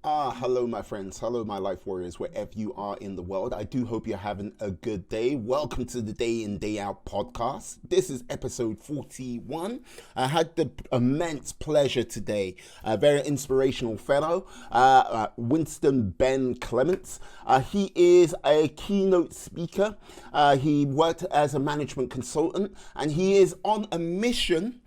Hello, my friends. Hello, my life warriors, wherever you are in the world. I do hope you're having a good day. Welcome to the Day In, Day Out podcast. This is episode 41. I had the immense pleasure today, a very inspirational fellow, Winston Ben Clements. He is a keynote speaker. He worked as a management consultant, and he is on a mission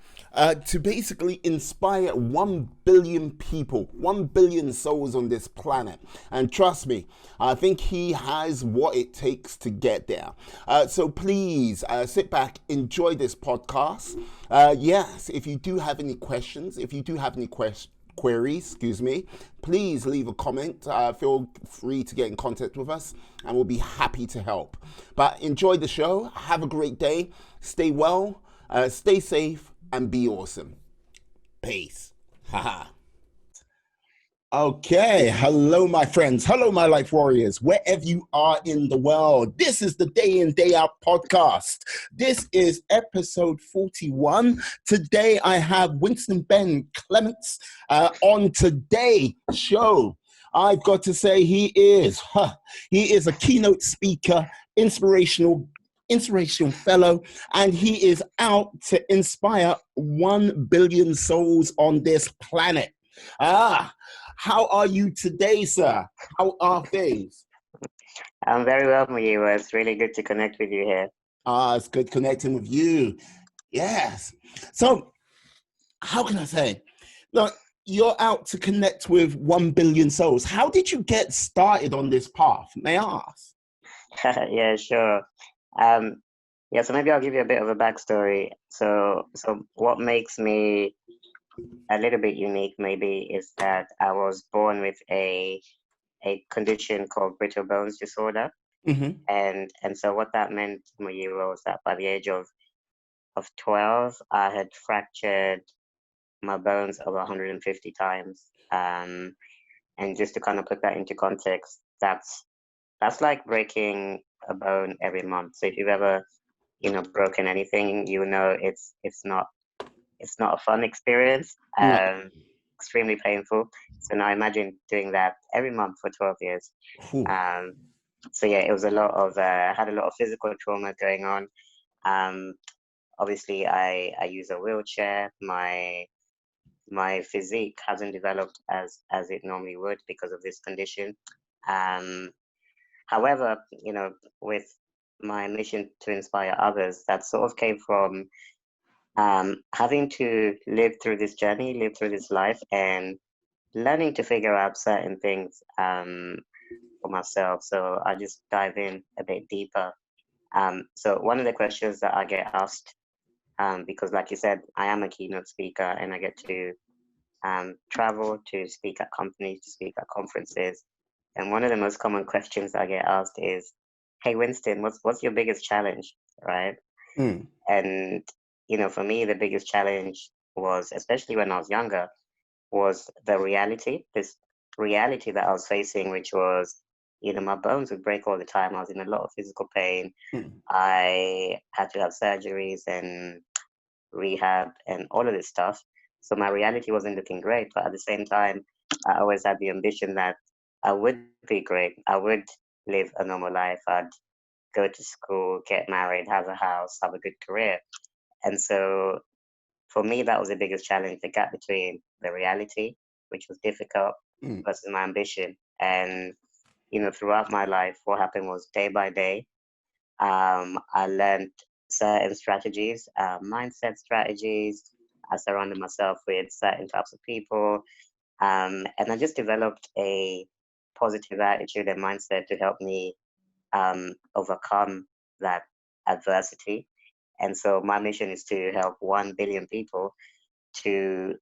to basically inspire 1 billion people, 1 billion souls on this planet. And trust me, I think he has what it takes to get there. So please sit back, enjoy this podcast. Yes, if you do have any questions, if you do have any queries, please leave a comment. Feel free to get in contact with us and we'll be happy to help. But enjoy the show. Have a great day. Stay well, stay safe, and be awesome. Peace. Haha. Okay, hello, my friends. Hello, my life warriors, wherever you are in the world. This is the Day In, Day Out podcast. This is episode 41. Today, I have Winston Ben Clements on today's show. I've got to say, he is a keynote speaker, inspirational fellow, and he is out to inspire 1 billion souls on this planet. How are you today, sir? How are things? I'm very well, Muyiwa. It's really good to connect with you here. It's good connecting with you. Yes. So, how can I say? Look, you're out to connect with 1 billion souls. How did you get started on this path? May I ask? Yeah, sure. Um, so maybe I'll give you a bit of a backstory. So what makes me a little bit unique, maybe, is that I was born with a condition called brittle bones disorder, Mm-hmm. and so what that meant, Muyiwa, was that by the age of 12, I had fractured my bones over 150 times. And just to kind of put that into context, that's like breaking a bone every month. So if you've ever, broken anything, it's not a fun experience. No. Extremely painful. So now imagine doing that every month for 12 years. Whew. Um, so yeah, it was a lot of had a lot of physical trauma going on. Um, Obviously, I use a wheelchair. My physique hasn't developed as it normally would because of this condition. Um, However, with my mission to inspire others, that sort of came from having to live through this journey, live through this life, and learning to figure out certain things for myself. So I just dive in a bit deeper. So one of the questions that I get asked, because like you said, I am a keynote speaker and I get to travel to speak at companies, to speak at conferences. And one of the most common questions I get asked is, "Hey Winston, what's your biggest challenge?" Right? Mm. And for me, the biggest challenge was, especially when I was younger, was this reality that I was facing, which was, my bones would break all the time. I was in a lot of physical pain. Mm. I had to have surgeries and rehab and all of this stuff. So my reality wasn't looking great, but at the same time, I always had the ambition that I would be great. I would live a normal life. I'd go to school, get married, have a house, have a good career. And so for me, that was the biggest challenge, the gap between the reality, which was difficult, Mm. versus my ambition. And, throughout my life, what happened was day by day, I learned certain strategies, mindset strategies. I surrounded myself with certain types of people. And I just developed a positive attitude and mindset to help me overcome that adversity. And so my mission is to help 1 billion people to,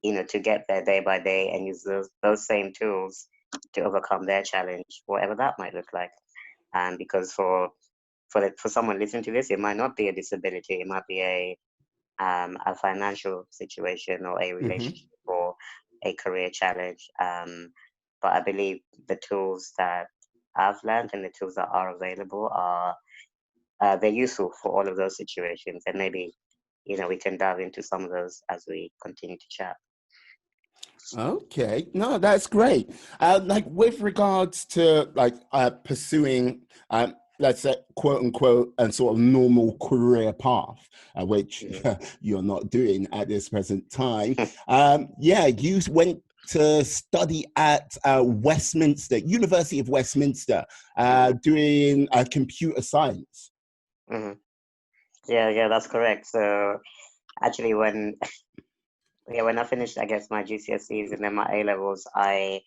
to get there day by day and use those same tools to overcome their challenge, whatever that might look like. Because for someone listening to this, it might not be a disability, it might be a financial situation or a Mm-hmm. relationship or a career challenge. But I believe the tools that I've learned and the tools that are available are they're useful for all of those situations, and maybe we can dive into some of those as we continue to chat. Okay, no, that's great. Like with regards to like pursuing, let's say, quote unquote, and sort of normal career path, which Mhm. you're not doing at this present time. Yeah, you went to study at Westminster, University of Westminster, doing computer science. Mhm. Yeah, that's correct. So actually, when I finished, I guess my GCSEs and then my A levels, I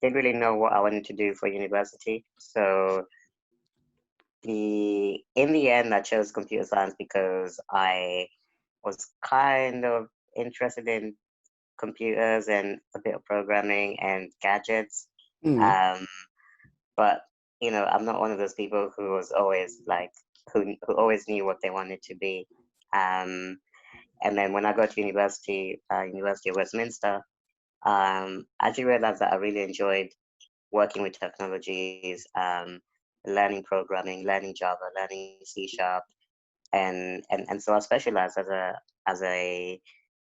didn't really know what I wanted to do for university. So the in the end, I chose computer science because I was kind of interested in computers and a bit of programming and gadgets. Mm. Um, but I'm not one of those people who was always like who always knew what they wanted to be. Um, and then when I got to university, University of Westminster, I actually realized that I really enjoyed working with technologies, learning programming, learning Java, learning C Sharp, and so I specialized as a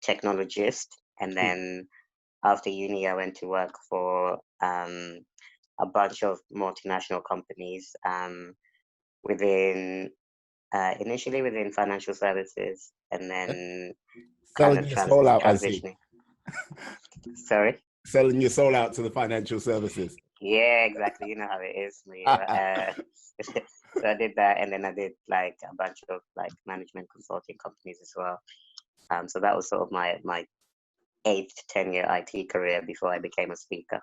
technologist. And then after uni, I went to work for a bunch of multinational companies within initially within financial services, and then kind Selling of your soul out, I see. transitioning. Sorry. Selling your soul out to the financial services. Yeah, exactly. You know how it is. So I did that, and then I did like a bunch of like management consulting companies as well. So that was sort of my 8 to 10 year IT career before I became a speaker.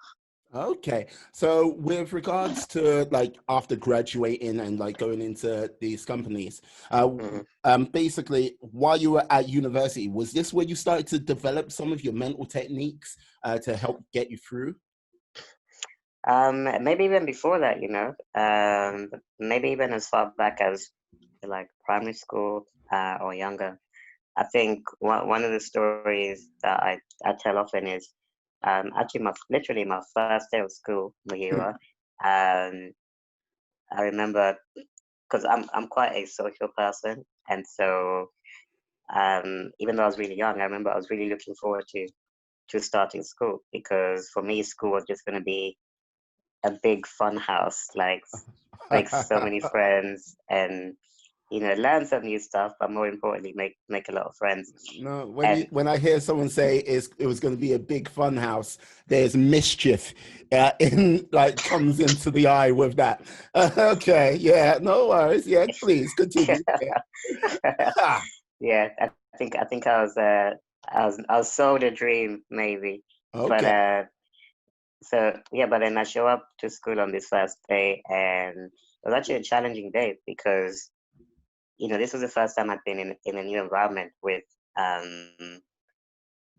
Okay. So with regards to like after graduating and like going into these companies, Mhm. basically while you were at university, was this where you started to develop some of your mental techniques to help get you through? Maybe even before that, maybe even as far back as like primary school or younger. I think one of the stories that I tell often is actually literally my first day of school, Mahira. Um, I remember because I'm quite a social person, and so even though I was really young, I remember I was really looking forward to starting school because for me, school was just going to be a big fun house, like make so many friends and learn some new stuff, but more importantly, make a lot of friends. No, And when I hear someone say it was going to be a big fun house, there's mischief in like comes into the eye with that. Okay, yeah, no worries. Yeah, please continue. Yeah. yeah, I think I was sold a dream maybe, but Okay. but then I show up to school on this first day, and it was actually a challenging day because this was the first time I'd been in a new environment um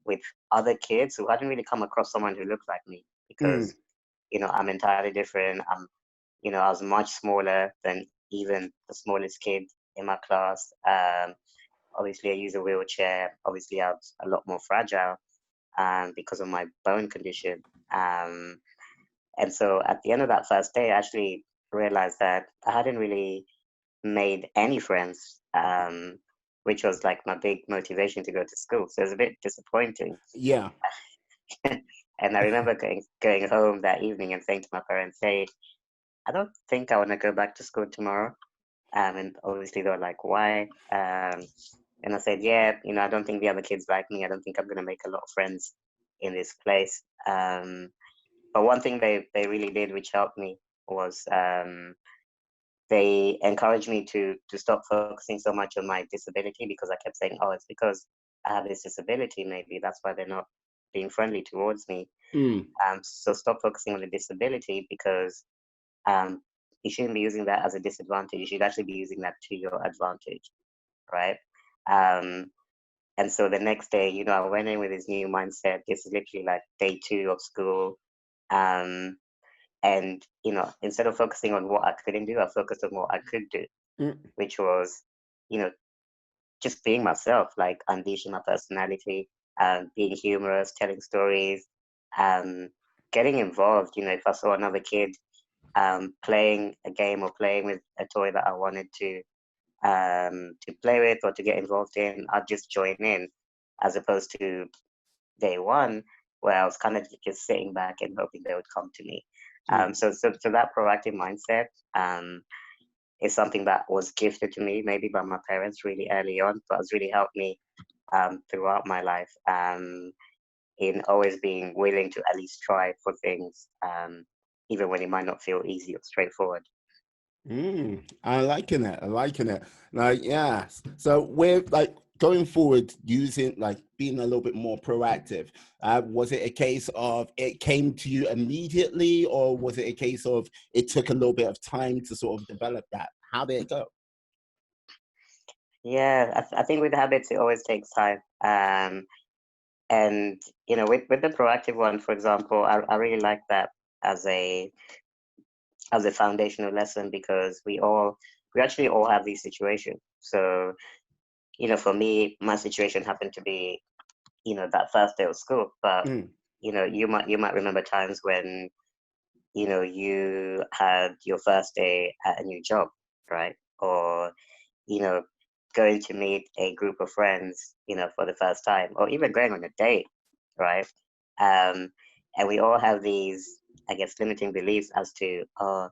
with other kids who hadn't really come across someone who looked like me Mm. because I'm entirely different. I was much smaller than even the smallest kid in my class. Obviously, I use a wheelchair. Obviously, I was a lot more fragile because of my bone condition. Um, and so at the end of that first day, I actually realized that I hadn't really made any friends, which was like my big motivation to go to school. So it was a bit disappointing. Yeah. And I remember going home that evening and saying to my parents, "Hey, I don't think I want to go back to school tomorrow." And obviously they were like, "Why?" And I said, "Yeah, I don't think the other kids like me. I don't think I'm gonna make a lot of friends in this place." But one thing they really did, which helped me, was they encouraged me to stop focusing so much on my disability because I kept saying, "Oh, it's because I have this disability. Maybe that's why they're not being friendly towards me." Mm. So stop focusing on the disability because um, you shouldn't be using that as a disadvantage. You should actually be using that to your advantage, right? Um, and so the next day, I went in with this new mindset. This is literally like day two of school. Um, and, instead of focusing on what I couldn't do, I focused on what I could do, Mm. which was, you know, just being myself, like unleashing my personality, being humorous, telling stories, um, getting involved. If I saw another kid playing a game or playing with a toy that I wanted to play with or to get involved in, I'd just join in, as opposed to day one. where I was kind of just sitting back and hoping they would come to me. Mm. So that proactive mindset is something that was gifted to me maybe by my parents really early on, but has really helped me throughout my life, in always being willing to at least try for things, even when it might not feel easy or straightforward. I liking it. I liking it. Like, yeah. So we're like going forward, using like being a little bit more proactive. Was it a case of it came to you immediately, or was it a case of it took a little bit of time to sort of develop that? How did it go? Yeah, I think with habits, it always takes time. And with the proactive one, for example, I really like that as a foundational lesson, because we actually all have these situations. So, for me, my situation happened to be, that first day of school. But, Mm, you might remember times when, you had your first day at a new job, right? Or, you know, going to meet a group of friends, for the first time, or even going on a date, right? Um, and we all have these, I guess, limiting beliefs as to, oh,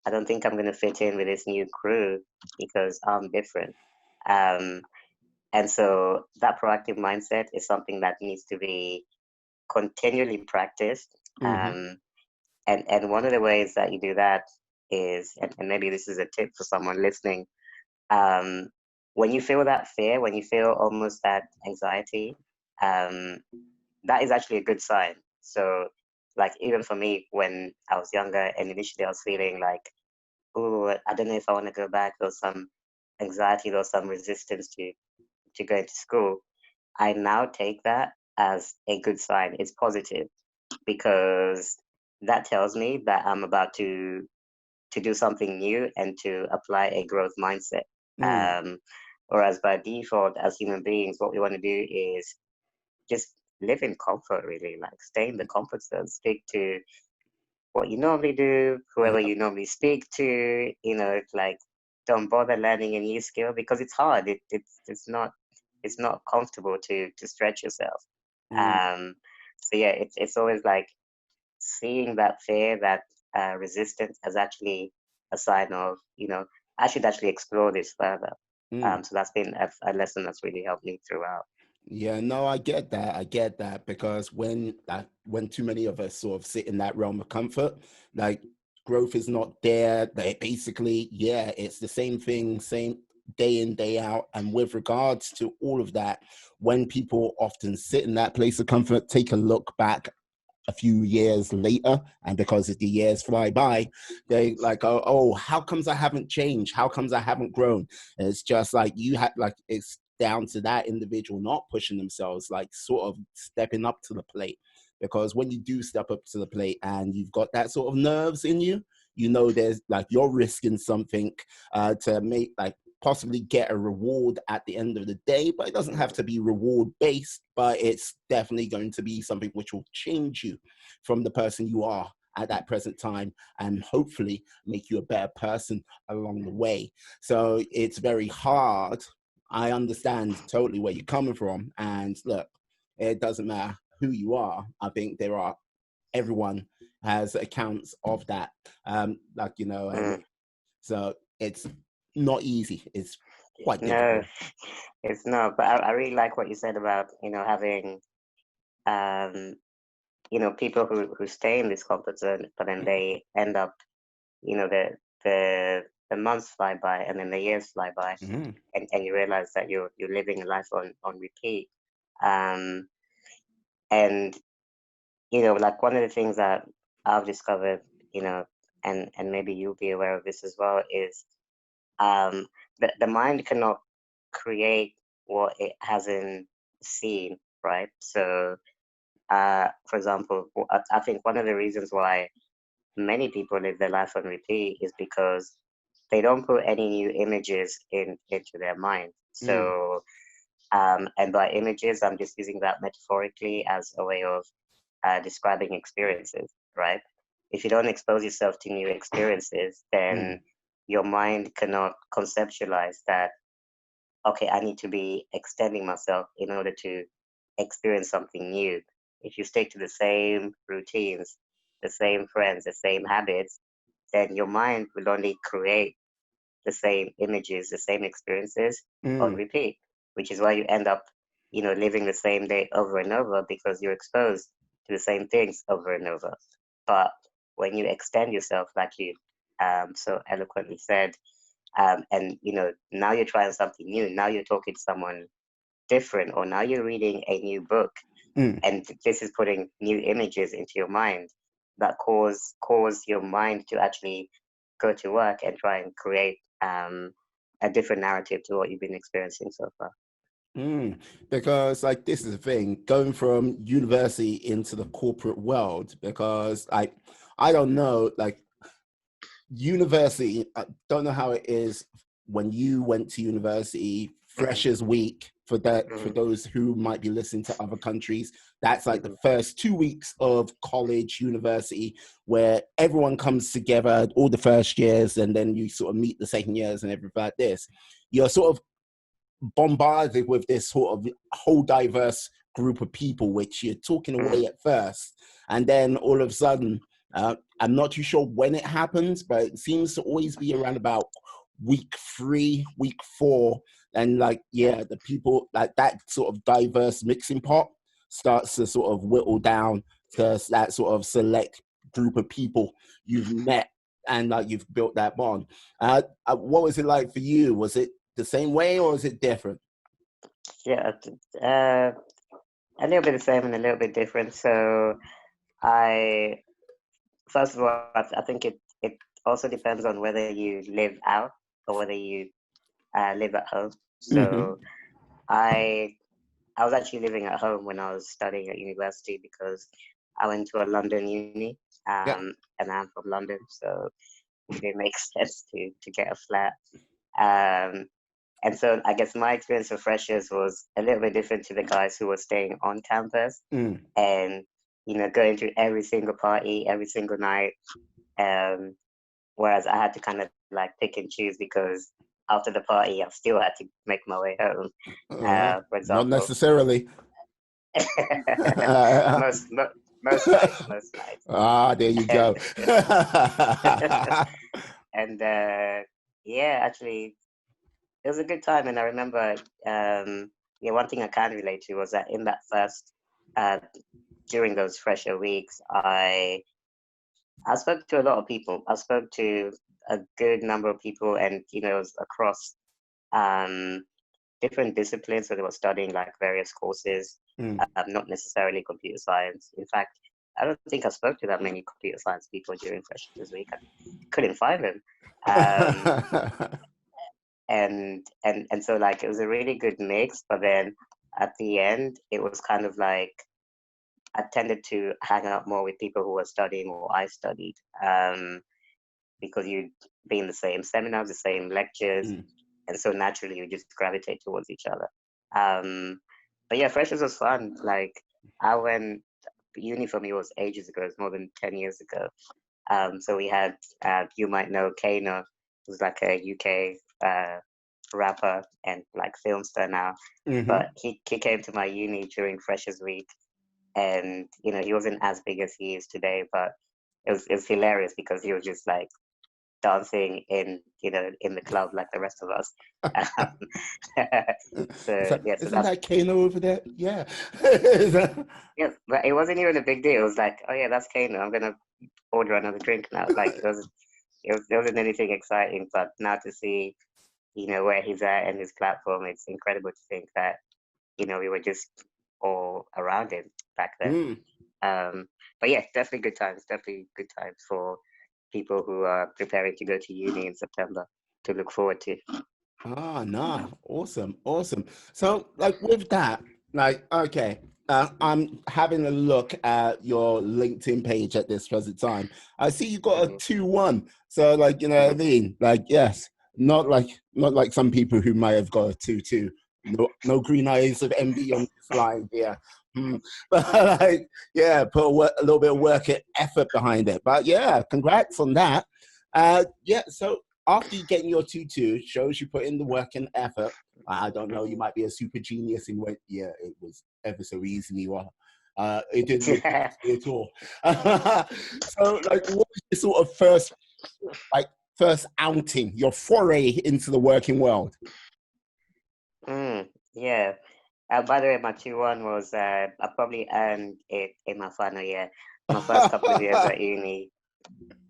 I don't think I'm going to fit in with this new crew because I'm different. Um, and so that proactive mindset is something that needs to be continually practiced. hmm And one of the ways that you do that is, and maybe this is a tip for someone listening, um, when you feel that fear, when you feel almost that anxiety, um, that is actually a good sign. So, like, even for me, when I was younger and initially I was feeling like, oh, I don't know if I want to go back, there was some anxiety, there was some resistance to going to school. I now take that as a good sign. It's positive, because that tells me that I'm about to do something new and to apply a growth mindset. mm, Um, Whereas by default, as human beings, what we want to do is just live in comfort, really, like stay in the comfort zone, stick to what you normally do, whoever yep. you normally speak to, like, don't bother learning a new skill because it's hard. It's not comfortable to stretch yourself. Mm. Um, so yeah, it's always like seeing that fear, that resistance, as actually a sign of, I should actually explore this further. Mm. So that's been a lesson that's really helped me throughout. Yeah, no, I get that. I get that because when too many of us sort of sit in that realm of comfort, like growth is not there. They basically, yeah, it's the same thing, same day in, day out. And with regards to all of that, when people often sit in that place of comfort, take a look back a few years later, and because the years fly by, they like, oh, how comes I haven't changed? How comes I haven't grown? And it's just like you had, like, it's down to that individual not pushing themselves, like sort of stepping up to the plate. Because when you do step up to the plate and you've got that sort of nerves in you, there's like you're risking something to make, like, possibly get a reward at the end of the day, but it doesn't have to be reward based, but it's definitely going to be something which will change you from the person you are at that present time, and hopefully make you a better person along the way. So it's very hard. I understand totally where you're coming from. And look, it doesn't matter who you are. I think everyone has accounts of that. And Mm. so it's not easy. It's quite No, difficult. it's not. But I really like what you said about, having, um, people who stay in this comfort zone, but then they end up, the months fly by and then the years fly by, Mm-hmm. and you realize that you're living a life on repeat. Um, and like, one of the things that I've discovered, you know, and maybe you'll be aware of this as well, is um, the mind cannot create what it hasn't seen, right? So, for example, I think one of the reasons why many people live their life on repeat is because they don't put any new images into their mind. Mm, So, and by images, I'm just using that metaphorically as a way of describing experiences, right? If you don't expose yourself to new experiences, mm, then your mind cannot conceptualize that, okay, I need to be extending myself in order to experience something new. if you stick to the same routines, the same friends, the same habits, then your mind will only create the same images, the same experiences on Mm. repeat, which is why you end up, living the same day over and over because you're exposed to the same things over and over. But when you extend yourself, like you so eloquently said, and now you're trying something new, now you're talking to someone different, or now you're reading a new book, Mm. and this is putting new images into your mind that cause your mind to actually go to work and try and create a different narrative to what you've been experiencing so far. Mm. Because like this is the thing, going from university into the corporate world, because I don't know, like university, I don't know how it is when you went to university, Mm-hmm, freshers week for that, for mm-hmm, those who might be listening to other countries, that's like the mm-hmm, first 2 weeks of college, university, where everyone comes together, all the first years, and then you sort of meet the second years and everything like this. You're sort of bombarded with this sort of whole diverse group of people, which you're talking mm-hmm. away at first, and then all of a sudden, I'm not too sure when it happens, but it seems to always be around about week 3, week 4, and like Yeah. the people like that sort of diverse mixing pot starts to sort of whittle down to that sort of select group of people you've met and like you've built that bond. What was it like for you? Was it the same way or is it different? Yeah, a little bit the same and a little bit different. So I, first of all, I think it also depends on whether you live out or whether you live at home. Mm-hmm. So I I was actually living at home when I was studying at university because I went to a London uni, Yeah. and I'm from London, so it didn't make sense to get a flat. Um, and so I guess my experience of freshers was a little bit different to the guys who were staying on campus Mm. and going to every single party every single night. Um, Whereas I had to kind of like pick and choose because after the party, I still had to make my way home. For Not example, necessarily. most mo- most nights, There you go. and and yeah, actually, it was a good time. And I remember, yeah, one thing I can relate to was that in that first, uh, during those fresher weeks, I spoke to a lot of people. I spoke to a good number of people, and it was across um, different disciplines. So they were studying like various courses, Mm. not necessarily computer science. In fact, I don't think I spoke to that many computer science people during Freshers Week. I couldn't find them. Um, and so like it was a really good mix, but then at the end, it was kind of like I tended to hang out more with people who were studying or I studied, because you'd be in the same seminars, the same lectures, Mm. and so naturally you just gravitate towards each other. Um, but yeah, freshers was fun. Like I went uni for me was ages ago. It's more than 10 years ago. So we had you might know Kano, who's like a UK rapper and like film star now. Mm-hmm. But he came to my uni during Freshers Week, and he wasn't as big as he is today, but it was hilarious because he was just like dancing in the club like the rest of us. It's So like, yeah, so isn't that's that Kano over there? Yeah. Is that- yeah, but it wasn't even a big deal. It was like, oh yeah, that's Kano. I'm gonna order another drink now. Like there wasn't anything exciting, but now to see where he's at and his platform, it's incredible to think that we were just all around him back then. Mm. Um, but yeah, definitely good times. Definitely good times for people who are preparing to go to uni in September to look forward to. Nah, awesome, awesome. So, like with that, like, okay, I'm having a look at your LinkedIn page at this present time. I see you got a Hmm. 2-1. So, like, you know what I Hmm. mean? Like, yes, not like some people who might have got a 2-2. No green eyes of envy on this line here. Hmm. But like, yeah, put a little bit of work and effort behind it. But yeah, congrats on that. Yeah, so after you getting your 2-2, shows you put in the work and effort. I don't know, you Hmm. might be a super genius and went, yeah, it was ever so easy. It didn't look sexy at all. So, like, what was your sort of first outing, your foray into the working world? Yeah. By the way, my 2-1 was I probably earned it in my final year. My first couple of years at uni.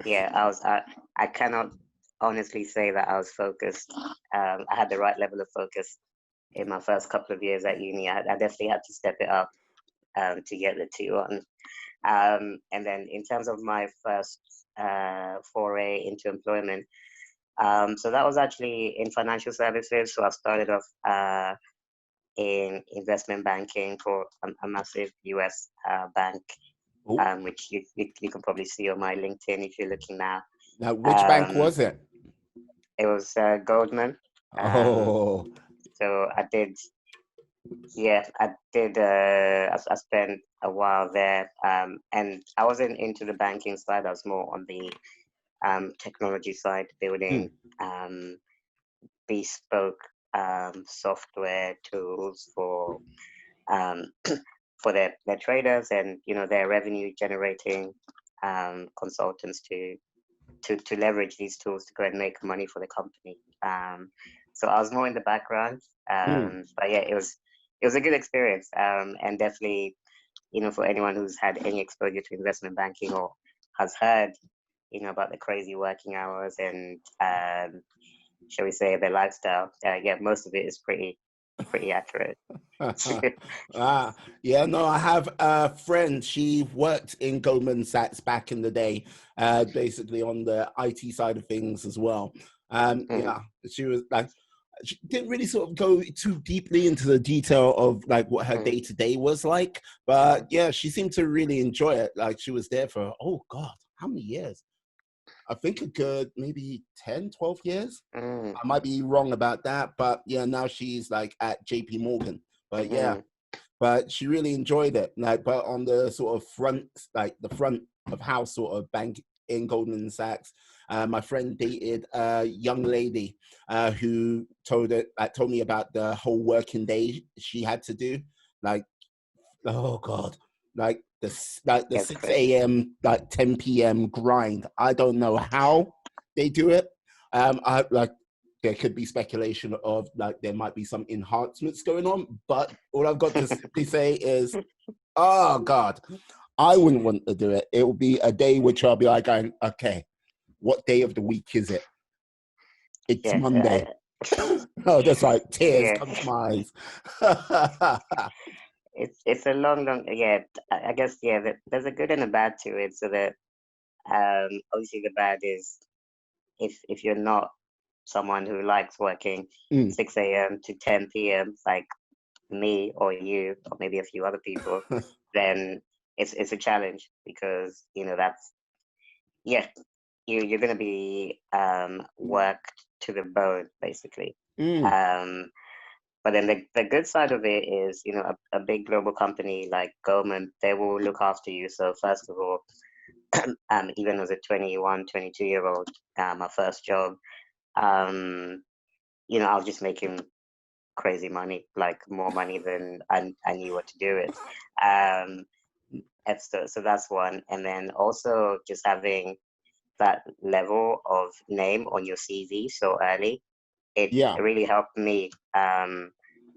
Yeah, I cannot honestly say that I was focused. I had the right level of focus in my first couple of years at uni. I definitely had to step it up to get the 2-1. And then in terms of my first foray into employment, so that was actually in financial services. So I started off in investment banking for a massive US bank, Oh, which you can probably see on my LinkedIn if you're looking now. now which bank was it? It was Goldman. Oh, So I did, yeah, I did. I spent a while there, and I wasn't into the banking side. I was more on the technology side, building um, bespoke software tools for um, for their traders and their revenue generating consultants to leverage these tools to go and make money for the company. So I was more in the background, but yeah, it was a good experience, and definitely for anyone who's had any exposure to investment banking or has heard about the crazy working hours and shall we say their lifestyle. Yeah, most of it is pretty accurate. Yeah, no, I have a friend. She worked in Goldman Sachs back in the day, basically on the IT side of things as well. Yeah, she was like, she didn't really sort of go too deeply into the detail of like what her day to day was like, but yeah, she seemed to really enjoy it. Like she was there for, oh God, how many years? I think a good maybe 10, 12 years. Mm, I might be wrong about that, but yeah, now she's like at JP Morgan. But yeah, mm, but she really enjoyed it. Like, but on the sort of front, like the front of house sort of bank in Goldman Sachs, my friend dated a young lady who told me about the whole working day she had to do. Like, oh God, like the that's 6 crazy. a.m. like 10 p.m. grind. I don't know how they do it. I like there could be speculation of like there might be some enhancements going on, but all I've got to simply say is, oh God, I wouldn't want to do it. It will be a day which I'll be like going, okay, what day of the week is it? It's Yes, Monday. Oh, that's like tears yeah. come to my eyes. It's a long, yeah. I guess yeah. There's a good and a bad to it. So that obviously the bad is if you're not someone who likes working Mm. 6 a.m. to 10 p.m. like me or you or maybe a few other people, then it's a challenge because that's yeah you're gonna be worked to the bone basically. Mm. Um, But then the good side of it is, a big global company like Goldman, they will look after you. So first of all, even as a 21, 22-year-old, my first job, um, I was just making crazy money, like more money than I knew what to do with. Um, and so that's one. And then also just having that level of name on your CV so early, it Yeah. really helped me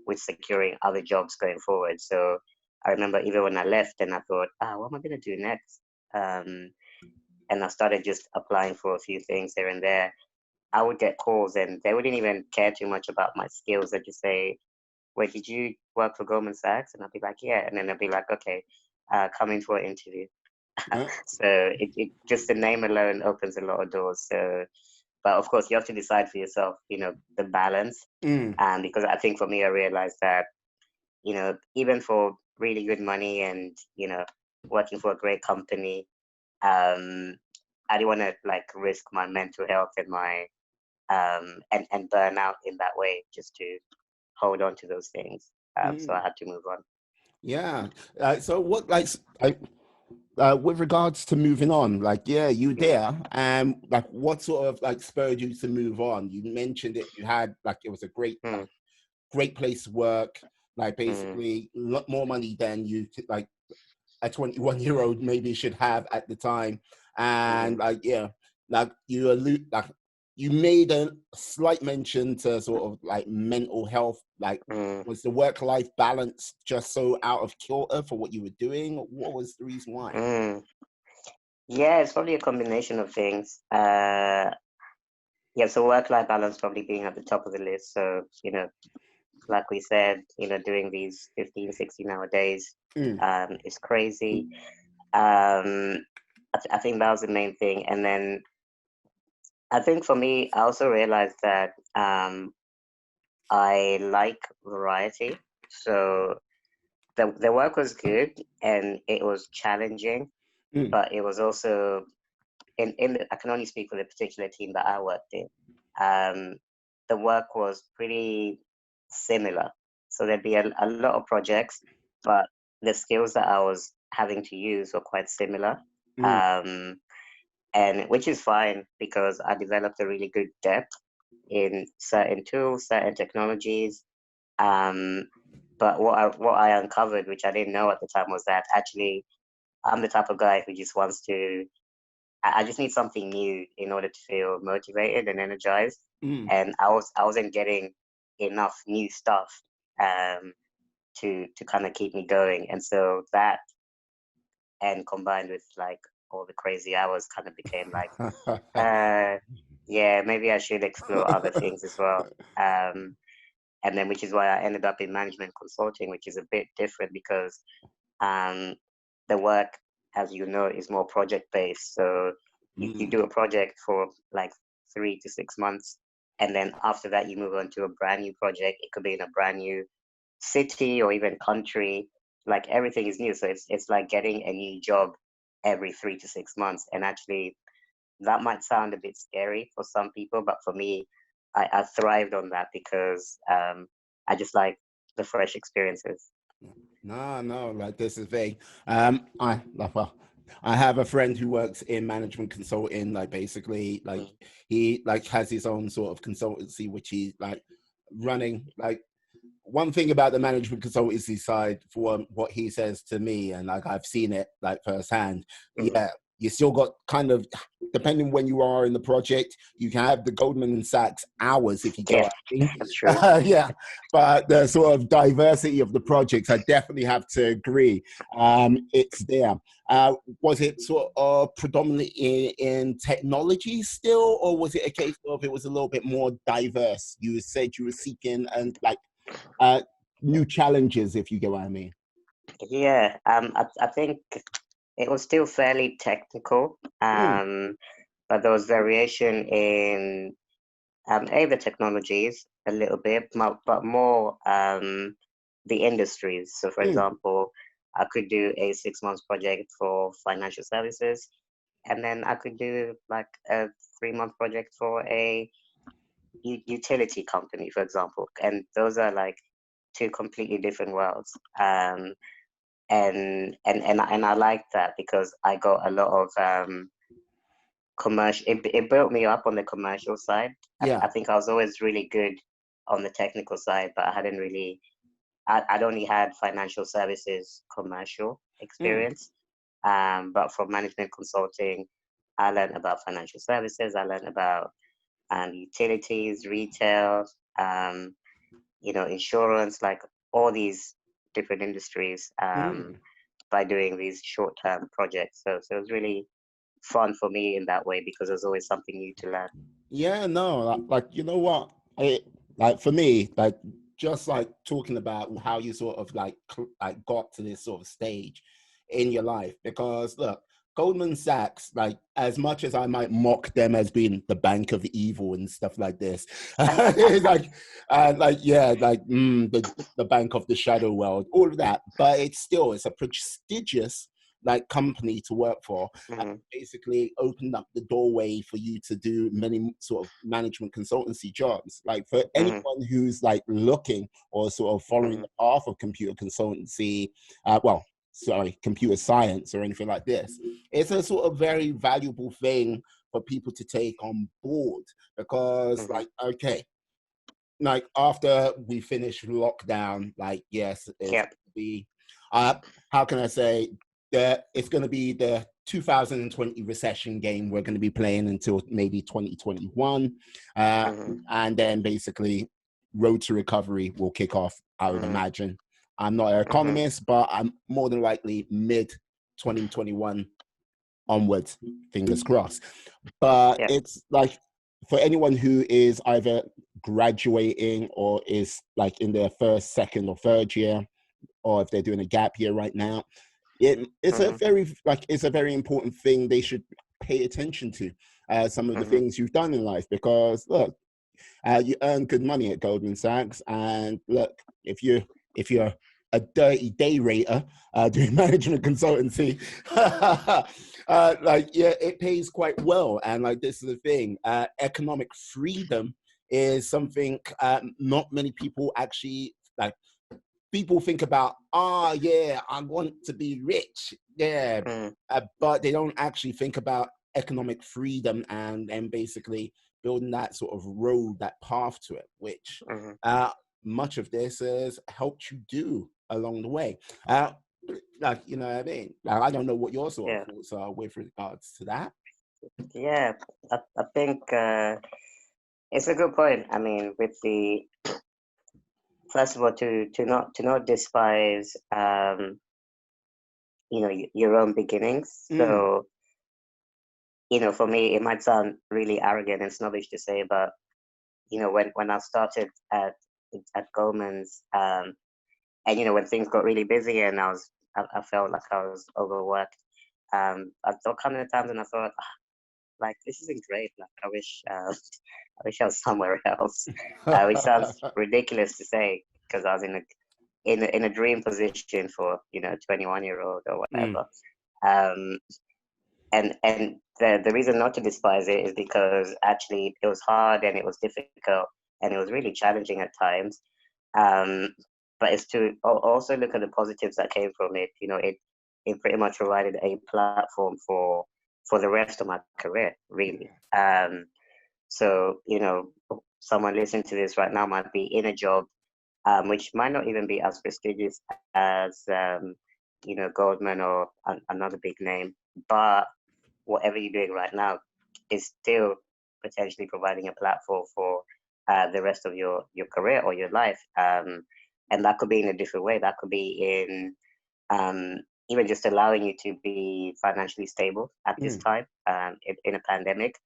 with securing other jobs going forward. So I remember even when I left and I thought, what am I going to do next? Um, and I started just applying for a few things here and there. I would get calls and they wouldn't even care too much about my skills. They'd just say, wait, did you work for Goldman Sachs? And I'd be like, yeah. And then they'd be like, okay, come in for an interview. Uh, So it just the name alone opens a lot of doors. So, but of course, you have to decide for yourself, the balance. mm. Because I think for me, I realized that, even for really good money and, working for a great company, um, I didn't want to like risk my mental health and my and burn out in that way just to hold on to those things. So I Mm. had to move on. Yeah. So what with regards to moving on, like yeah, you Mm, there, and like what sort of like spurred you to move on? You mentioned it. You had like it was a mm, great place to work. Like mm, basically, a lot more money than you like. a 21-year-old maybe should have at the time. And Mm-hmm. like, yeah, like you made a slight mention to sort of like mental health. Like, Mm. was the work-life balance just so out of kilter for what you were doing? What was the reason why? Mm. Yeah, it's probably a combination of things. Yeah, so work-life balance probably being at the top of the list. So, like we said, doing these 15, 16-hour days Mm, is crazy. Um, I think that was the main thing. And then I think for me, I also realized that I like variety. So the work was good and it was challenging, mm, but it was also I can only speak for the particular team that I worked in. Um, the work was pretty similar. So there'd be a lot of projects, but the skills that I was having to use were quite similar. mm, Um, and which is fine because I developed a really good depth in certain tools, certain technologies. Um, but what I uncovered, which I didn't know at the time, was that actually I'm the type of guy who just wants to. I just need something new in order to feel motivated and energized. mm. And I wasn't getting enough new stuff um, to kind of keep me going. And so that, and combined with like all the crazy hours, kind of became like, uh, yeah, maybe I should explore other things as well. Um, and then which is why I ended up in management consulting, which is a bit different because um, the work, as you know, is more project based. So you Mm, do a project for like 3 to 6 months, and then after that, you move on to a brand new project. It could be in a brand new city or even country. Like everything is new, so it's like getting a new job every 3 to 6 months. And actually, that might sound a bit scary for some people, but for me, I thrived on that because I just like the fresh experiences. no, no, like this is vague. I like, well, I have a friend who works in management consulting. Like basically, like Mm, he like has his own sort of consultancy, which he's like running. Like one thing about the management consultancy side, for what he says to me, and like I've seen it like firsthand, mm, yeah, you still got kind of, depending when you are in the project, you can have the Goldman and Sachs hours if you go yeah, out. I mean. that's true. Yeah, but the sort of diversity of the projects, I definitely have to agree. It's there. Was it sort of predominantly in technology still, or was it a case of it was a little bit more diverse? You said you were seeking and like uh, new challenges, if you get what I mean. Yeah, I think it was still fairly technical, Mm, but there was variation in the technologies a little bit, but more the industries. So, for mm, example, I could do a 6 months project for financial services, and then I could do like a 3 month project for a utility company, for example. And those are like two completely different worlds. And I like that because I got a lot of commercial. It built me up on the commercial side. yeah. I think I was always really good on the technical side, but I hadn't really. I'd only had financial services commercial Mm, experience. But from management consulting, I learned about financial services. I learned about utilities, retail, um, insurance, like all these different industries. mm. By doing these short-term projects. So it was really fun for me in that way because there's always something new to learn. Yeah, no, like you know what? Like for me, like just like talking about how you sort of like got to this sort of stage in your life. Because look, Goldman Sachs, like as much as I might mock them as being the bank of evil and stuff like this, it's like yeah, like the bank of the shadow world, all of that. But it's a prestigious like company to work for, Hmm. basically opened up the doorway for you to do many sort of management consultancy jobs. Like for Hmm. anyone who's like looking or sort of following Hmm. the path of computer consultancy, sorry, computer science or anything like this, it's a sort of very valuable thing for people to take on board because, Hmm. like, okay, like after we finish lockdown, like, yes, it's Yep. going to be, how can I say, it's going to be the 2020 recession game we're going to be playing until maybe 2021. And then basically road to recovery will kick off, I would imagine. I'm not an economist, but I'm more than likely mid 2021 onwards, fingers crossed. But it's like for anyone who is either graduating or is like in their first, second, or third year, or if they're doing a gap year right now, it's a very important thing they should pay attention to. Some of the things you've done in life, because look, you earn good money at Goldman Sachs, and look, if you're a dirty day rater doing management consultancy, it pays quite well. And like, this is the thing, economic freedom is something not many people actually like. People think about, I want to be rich, but they don't actually think about economic freedom and basically building that sort of road, that path to it, which much of this has helped you do along the way. Like, you know what I mean? Like, I don't know what your sort of thoughts are with regards to that. Yeah, I think it's a good point. I mean, with the first of all, to not despise your own beginnings. So for me, it might sound really arrogant and snobbish to say, but when I started at Goldman's, and when things got really busy and I felt like I was overworked, I thought kind of times and I thought, like, this isn't great. Like, I wish I was somewhere else. Which sounds ridiculous to say, because I was in a dream position for 21-year-old or whatever. And the reason not to despise it is because actually it was hard and it was difficult and it was really challenging at times. But it's to also look at the positives that came from it. It pretty much provided a platform for the rest of my career, really. So someone listening to this right now might be in a job which might not even be as prestigious as Goldman or another big name, but whatever you're doing right now is still potentially providing a platform for the rest of your career or your life. And that could be in a different way. That could be in even just allowing you to be financially stable at this time in a pandemic,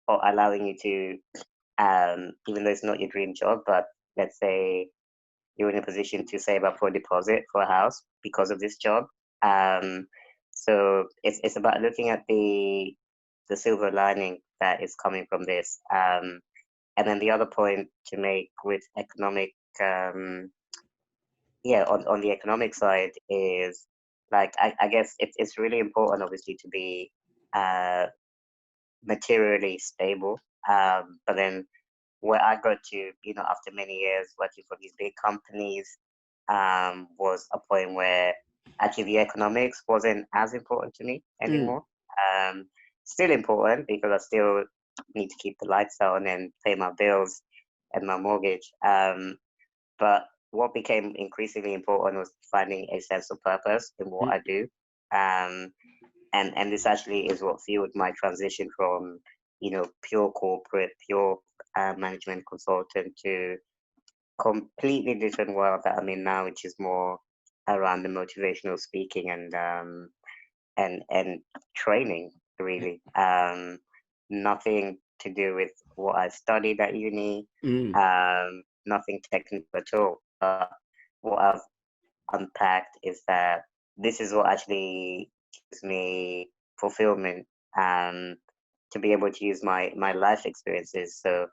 or allowing you to, even though it's not your dream job, but let's say you're in a position to save up for a deposit for a house because of this job. So it's about looking at the silver lining that is coming from this. And then the other point to make with economic, on the economic side is, like, I guess it's really important, obviously, to be materially stable. But then where I got to, after many years working for these big companies, was a point where actually the economics wasn't as important to me anymore. Still important because I still need to keep the lights on and pay my bills and my mortgage. But what became increasingly important was finding a sense of purpose in what I do. And this actually is what fueled my transition from, pure corporate, pure management consultant to completely different world that I'm in now, which is more around the motivational speaking and training, really. Nothing to do with what I studied at uni, nothing technical at all. But what I've unpacked is that this is what actually gives me fulfillment, to be able to use my life experiences. So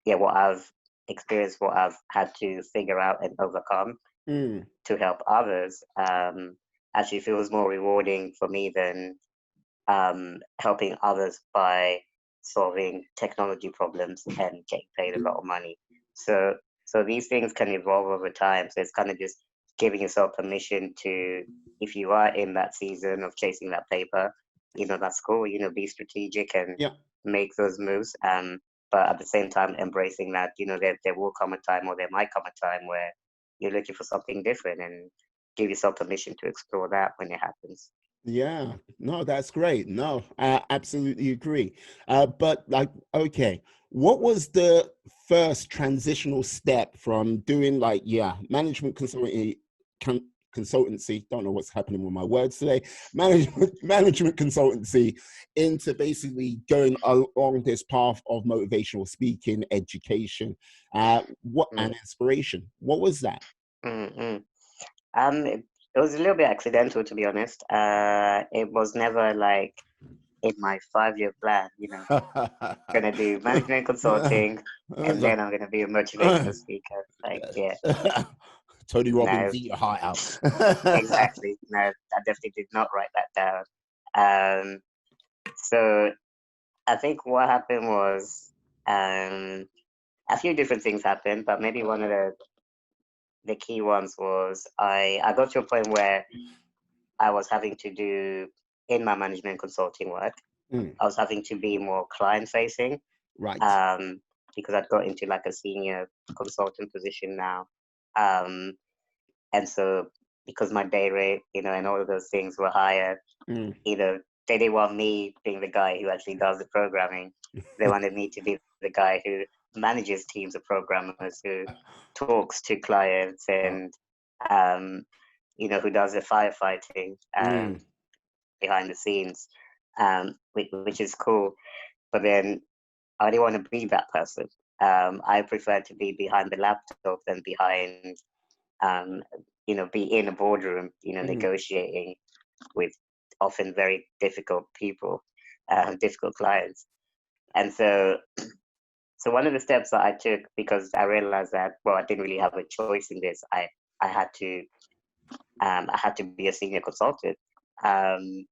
what I've experienced, what I've had to figure out and overcome to help others, actually feels more rewarding for me than helping others by solving technology problems and getting paid a lot of money. So these things can evolve over time. So it's kind of just giving yourself permission to, if you are in that season of chasing that paper, that's cool. Be strategic and make those moves. But at the same time, embracing that, there will come a time, or there might come a time where you're looking for something different, and give yourself permission to explore that when it happens. Yeah, no, that's great. No, I absolutely agree. But like, okay, what was the first transitional step from doing like, yeah, management con consultancy? Don't know what's happening with my words today. Management consultancy into basically going along this path of motivational speaking, education, what Mm, and inspiration. What was that? mm, mm. It was a little bit accidental, to be honest. It was never like in my 5-year plan, gonna do management consulting, and then I'm gonna be a motivational speaker. Like, yeah, Tony Robbins, no, eat your heart out. exactly. No, I definitely did not write that down. Um, so I think what happened was um, a few different things happened, but maybe one of the key ones was I got to a point where I was having to do in my management consulting work. Mm, I was having to be more client facing right. um, because I'd got into like a senior consultant position now. Um, and so because my day rate, and all of those things were higher, Mm. they didn't want me being the guy who actually does the programming. They wanted me to be the guy who manages teams of programmers, who talks to clients, Uh, and um, who does the firefighting mm. behind the scenes, which is cool. But then I didn't want to be that person. I prefer to be behind the laptop than behind, um, be in a boardroom, Mm. negotiating with often very difficult people, difficult clients. And so one of the steps that I took, because I realized that, well, I didn't really have a choice in this. I had to I had to be a senior consultant. Um,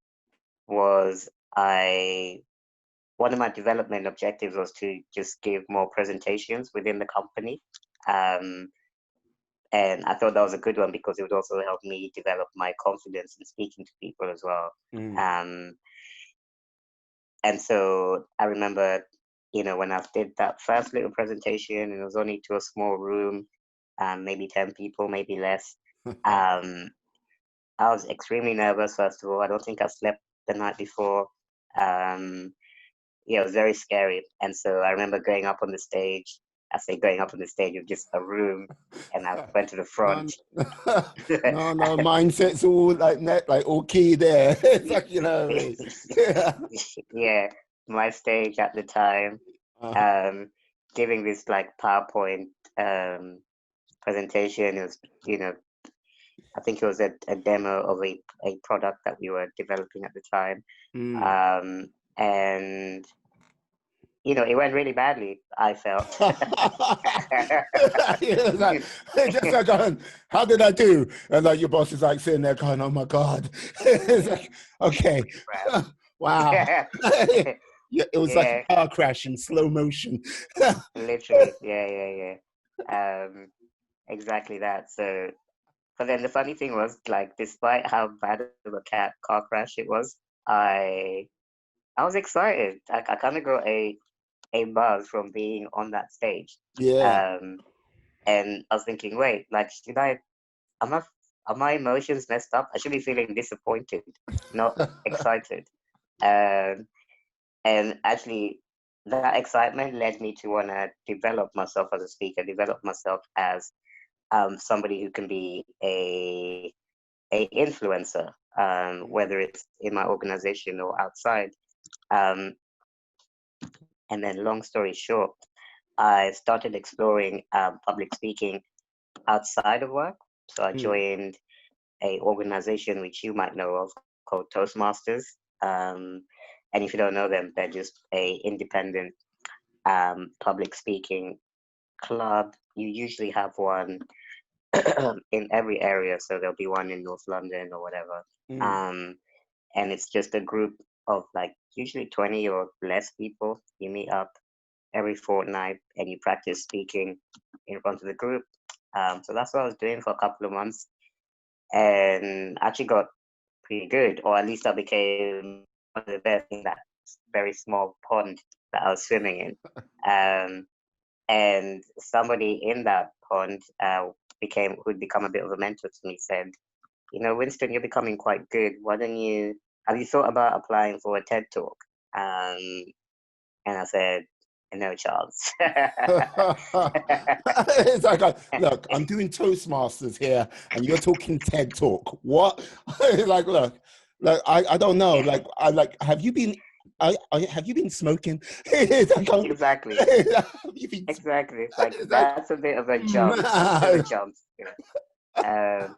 was I One of my development objectives was to just give more presentations within the company. Um, and I thought that was a good one because it would also help me develop my confidence in speaking to people as well. Mm. Um, and so I remember, when I did that first little presentation, and it was only to a small room, maybe 10 people, maybe less. Um, I was extremely nervous, first of all. I don't think I slept the night before. Um, yeah, it was very scary. And so I remember going up on the stage. I say going up on the stage of just a room, and I went to the No, front. no, mindset's all like net, like all key there. It's like, you know what I mean? Yeah. Yeah, my stage at the time, Uh, um, giving this like PowerPoint um, presentation. It was, you know, I think it was a demo of a product that we were developing at the time. mm. And it went really badly, I felt. It's like, just like going, how did I do? And like your boss is like sitting there going, oh my God. It's like, okay. Crap. Wow. Yeah, Yeah, it was like yeah, a car crash in slow motion. literally. Yeah. Um, exactly that. So, but then the funny thing was, like, despite how bad of a car crash it was, I I was excited. I kind of got a buzz from being on that stage. Yeah. Um, and I was thinking, wait, like, am I, are my emotions messed up? I should be feeling disappointed, not excited. Um, and actually, that excitement led me to want to develop myself as a speaker, develop myself as somebody who can be a influencer, whether it's in my organization or outside. Um, and then, long story short, I started exploring public speaking outside of work. So I Mm. joined a organization which you might know of called Toastmasters. Um, and if you don't know them, they're just a independent public speaking club. You usually have one in every area, so there'll be one in North London or whatever. Mm. Um, and it's just a group of like usually 20 or less people. You meet up every fortnight and you practice speaking in front of the group. So that's what I was doing for a couple of months, and actually got pretty good, or at least I became one of the best in that very small pond that I was swimming in. Um, and somebody in that pond who'd become a bit of a mentor to me said, Winston, you're becoming quite good. Why don't you have you thought about applying for a TED Talk? And I said, no chance. It's like, look, I'm doing Toastmasters here, and you're talking TED Talk. What? It's like, look, I don't know. Like, have you been? Have you been smoking? It's like, Exactly. have you been? Exactly. It's like, It's like, that's a bit of a jump. That's a bit of a jump. Um,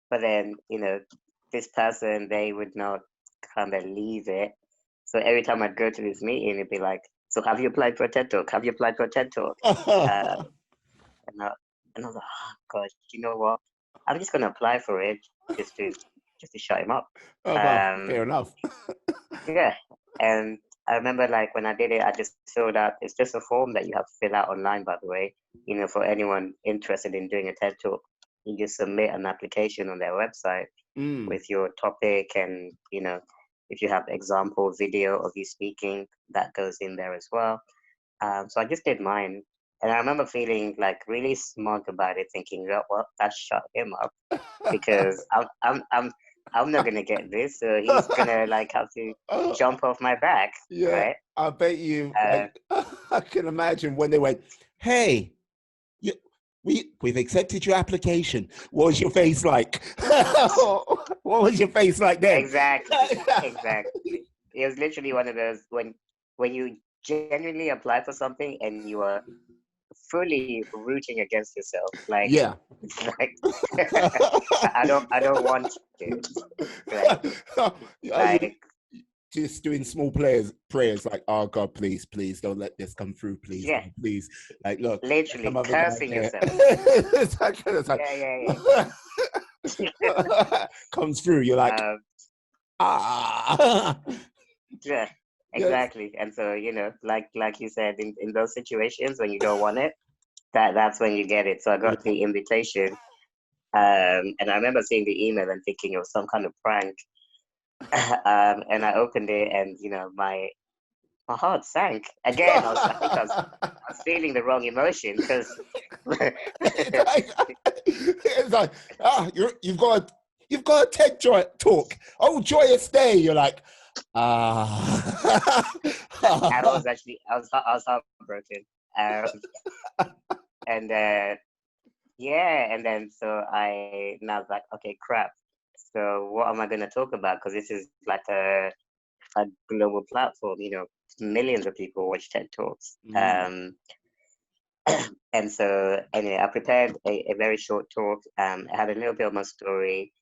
but then, this person, they would not kind of leave it. So every time I'd go to this meeting, it'd be like, so have you applied for a TED Talk? Have you applied for a TED Talk? Uh, and, I, and I was like, oh, gosh, you know what? I'm just going to apply for it just to shut him up. Oh, well, fair enough. Yeah. And I remember like when I did it, I just filled out, it's just a form that you have to fill out online, by the way, for anyone interested in doing a TED Talk. You just submit an application on their website with your topic and, if you have example video of you speaking, that goes in there as well. So I just did mine. And I remember feeling like really smug about it, thinking, you know what, that shut him up because I'm not gonna get this, so he's gonna like have to jump off my back. Yeah, right? I bet you. I can imagine when they went, "Hey, we've accepted your application." What was your face like? What was your face like then? Exactly. It was literally one of those when you genuinely apply for something and you are fully rooting against yourself. Like, yeah. it's like I don't want it. Like just doing small prayers like, oh God, please don't let this come through, please, yeah, please. Like, look, literally some other cursing guy yourself. it's like, Yeah. comes through, you're like, Yeah, yes. exactly. And so, like you said, in those situations when you don't want it, that's when you get it. So I got the invitation, and I remember seeing the email and thinking it was some kind of prank. And I opened it, and my heart sank again. I think I was feeling the wrong emotion because it's like, you've got a TED Talk. Oh, joyous day. You're like, and I was heartbroken. And yeah, and then so I now was like, okay, crap. So what am I going to talk about? Because this is like a global platform. Millions of people watch TED Talks. And so anyway, I prepared a very short talk. I had a little bit of my story,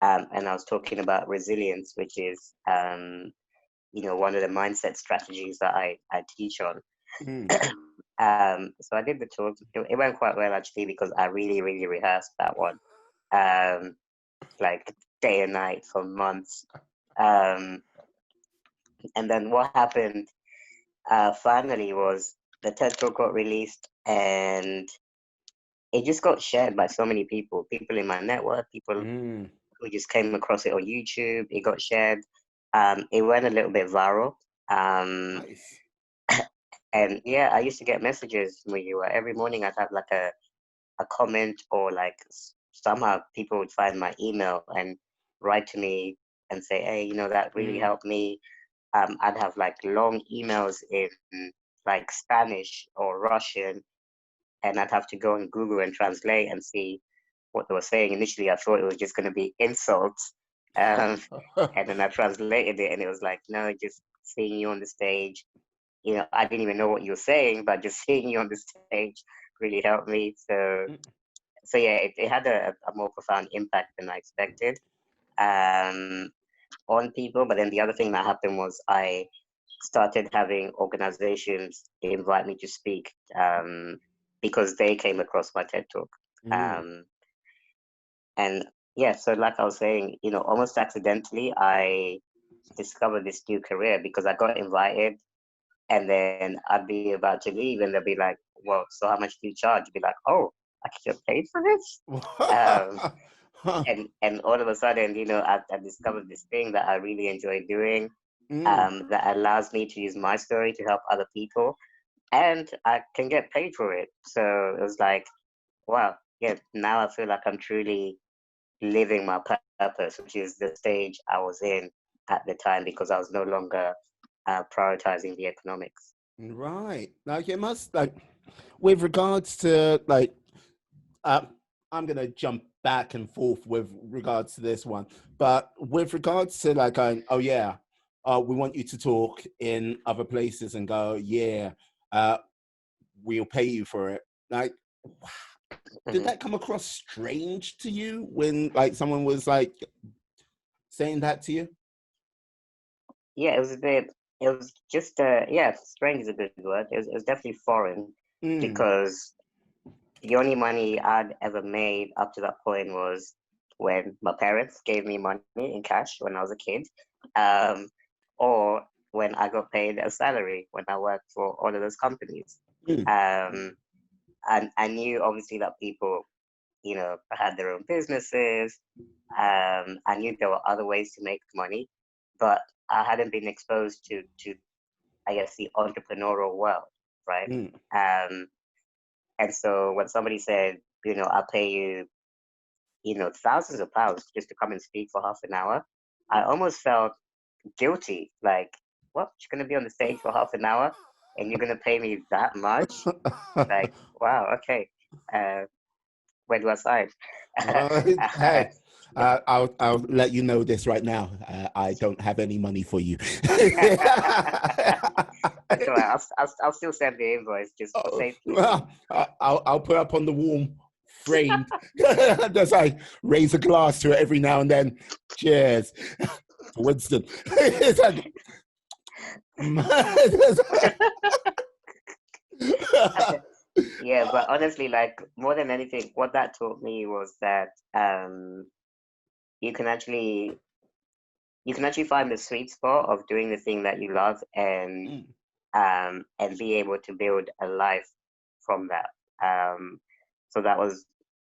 and I was talking about resilience, which is one of the mindset strategies that I teach on. So I did the talk. It went quite well actually because I really, really rehearsed that one, like day and night for months. And then what happened finally was the TED Talk got released, and it just got shared by so many people in my network, people who just came across it on YouTube. It got shared. It went a little bit viral. nice. And yeah, I used to get messages every morning I'd have like a comment, or like somehow people would find my email and write to me and say, hey, that really helped me. I'd have like long emails in like Spanish or Russian, and I'd have to go on Google and translate and see what they were saying. Initially, I thought it was just going to be insults. And then I translated it, and it was like, no, just seeing you on the stage. I didn't even know what you were saying, but just seeing you on the stage really helped me. So yeah, it had a more profound impact than I expected on people. But then the other thing that happened was I started having organizations invite me to speak because they came across my TED Talk. And yeah, so like I was saying, almost accidentally, I discovered this new career because I got invited, and then I'd be about to leave, and they'll be like, well, so how much do you charge? You'd be like, oh, I can get paid for this? And all of a sudden, I discovered this thing that I really enjoy doing, that allows me to use my story to help other people, and I can get paid for it. So it was like, wow, yeah, now I feel like I'm truly living my purpose, which is the stage I was in at the time, because I was no longer prioritizing the economics. Right. Like it must, like, with regards to like, uh, I'm gonna jump back and forth with regards to this one, but with regards to like, oh yeah, we want you to talk in other places and go, yeah, uh, we'll pay you for it. Like, did Hmm. that come across strange to you when like someone was like saying that to you? Yeah, it was a bit. It was just yeah, strange is a good word. It was definitely foreign, Mm. because the only money I'd ever made up to that point was when my parents gave me money in cash when I was a kid, um, or when I got paid a salary when I worked for all of those companies. Mm. Um, and I knew obviously that people, had their own businesses. I knew there were other ways to make money, but I hadn't been exposed to I guess the entrepreneurial world, right? Mm. Um, and so when somebody said, I'll pay you, thousands of pounds just to come and speak for half an hour, I almost felt guilty. Like, what? You're gonna be on the stage for half an hour and you're gonna pay me that much? Like, wow, okay. Uh, where do I sign? Hey, I'll let you know this right now. I don't have any money for you. That's all right. I'll still send the invoice just for Oh, safekeeping. well, I'll put up on the wall, framed. Just like raise a glass to it every now and then. Cheers to Winston. It's like, Yeah, but honestly, like more than anything, what that taught me was that you can actually you can actually find the sweet spot of doing the thing that you love, and be able to build a life from that. So that was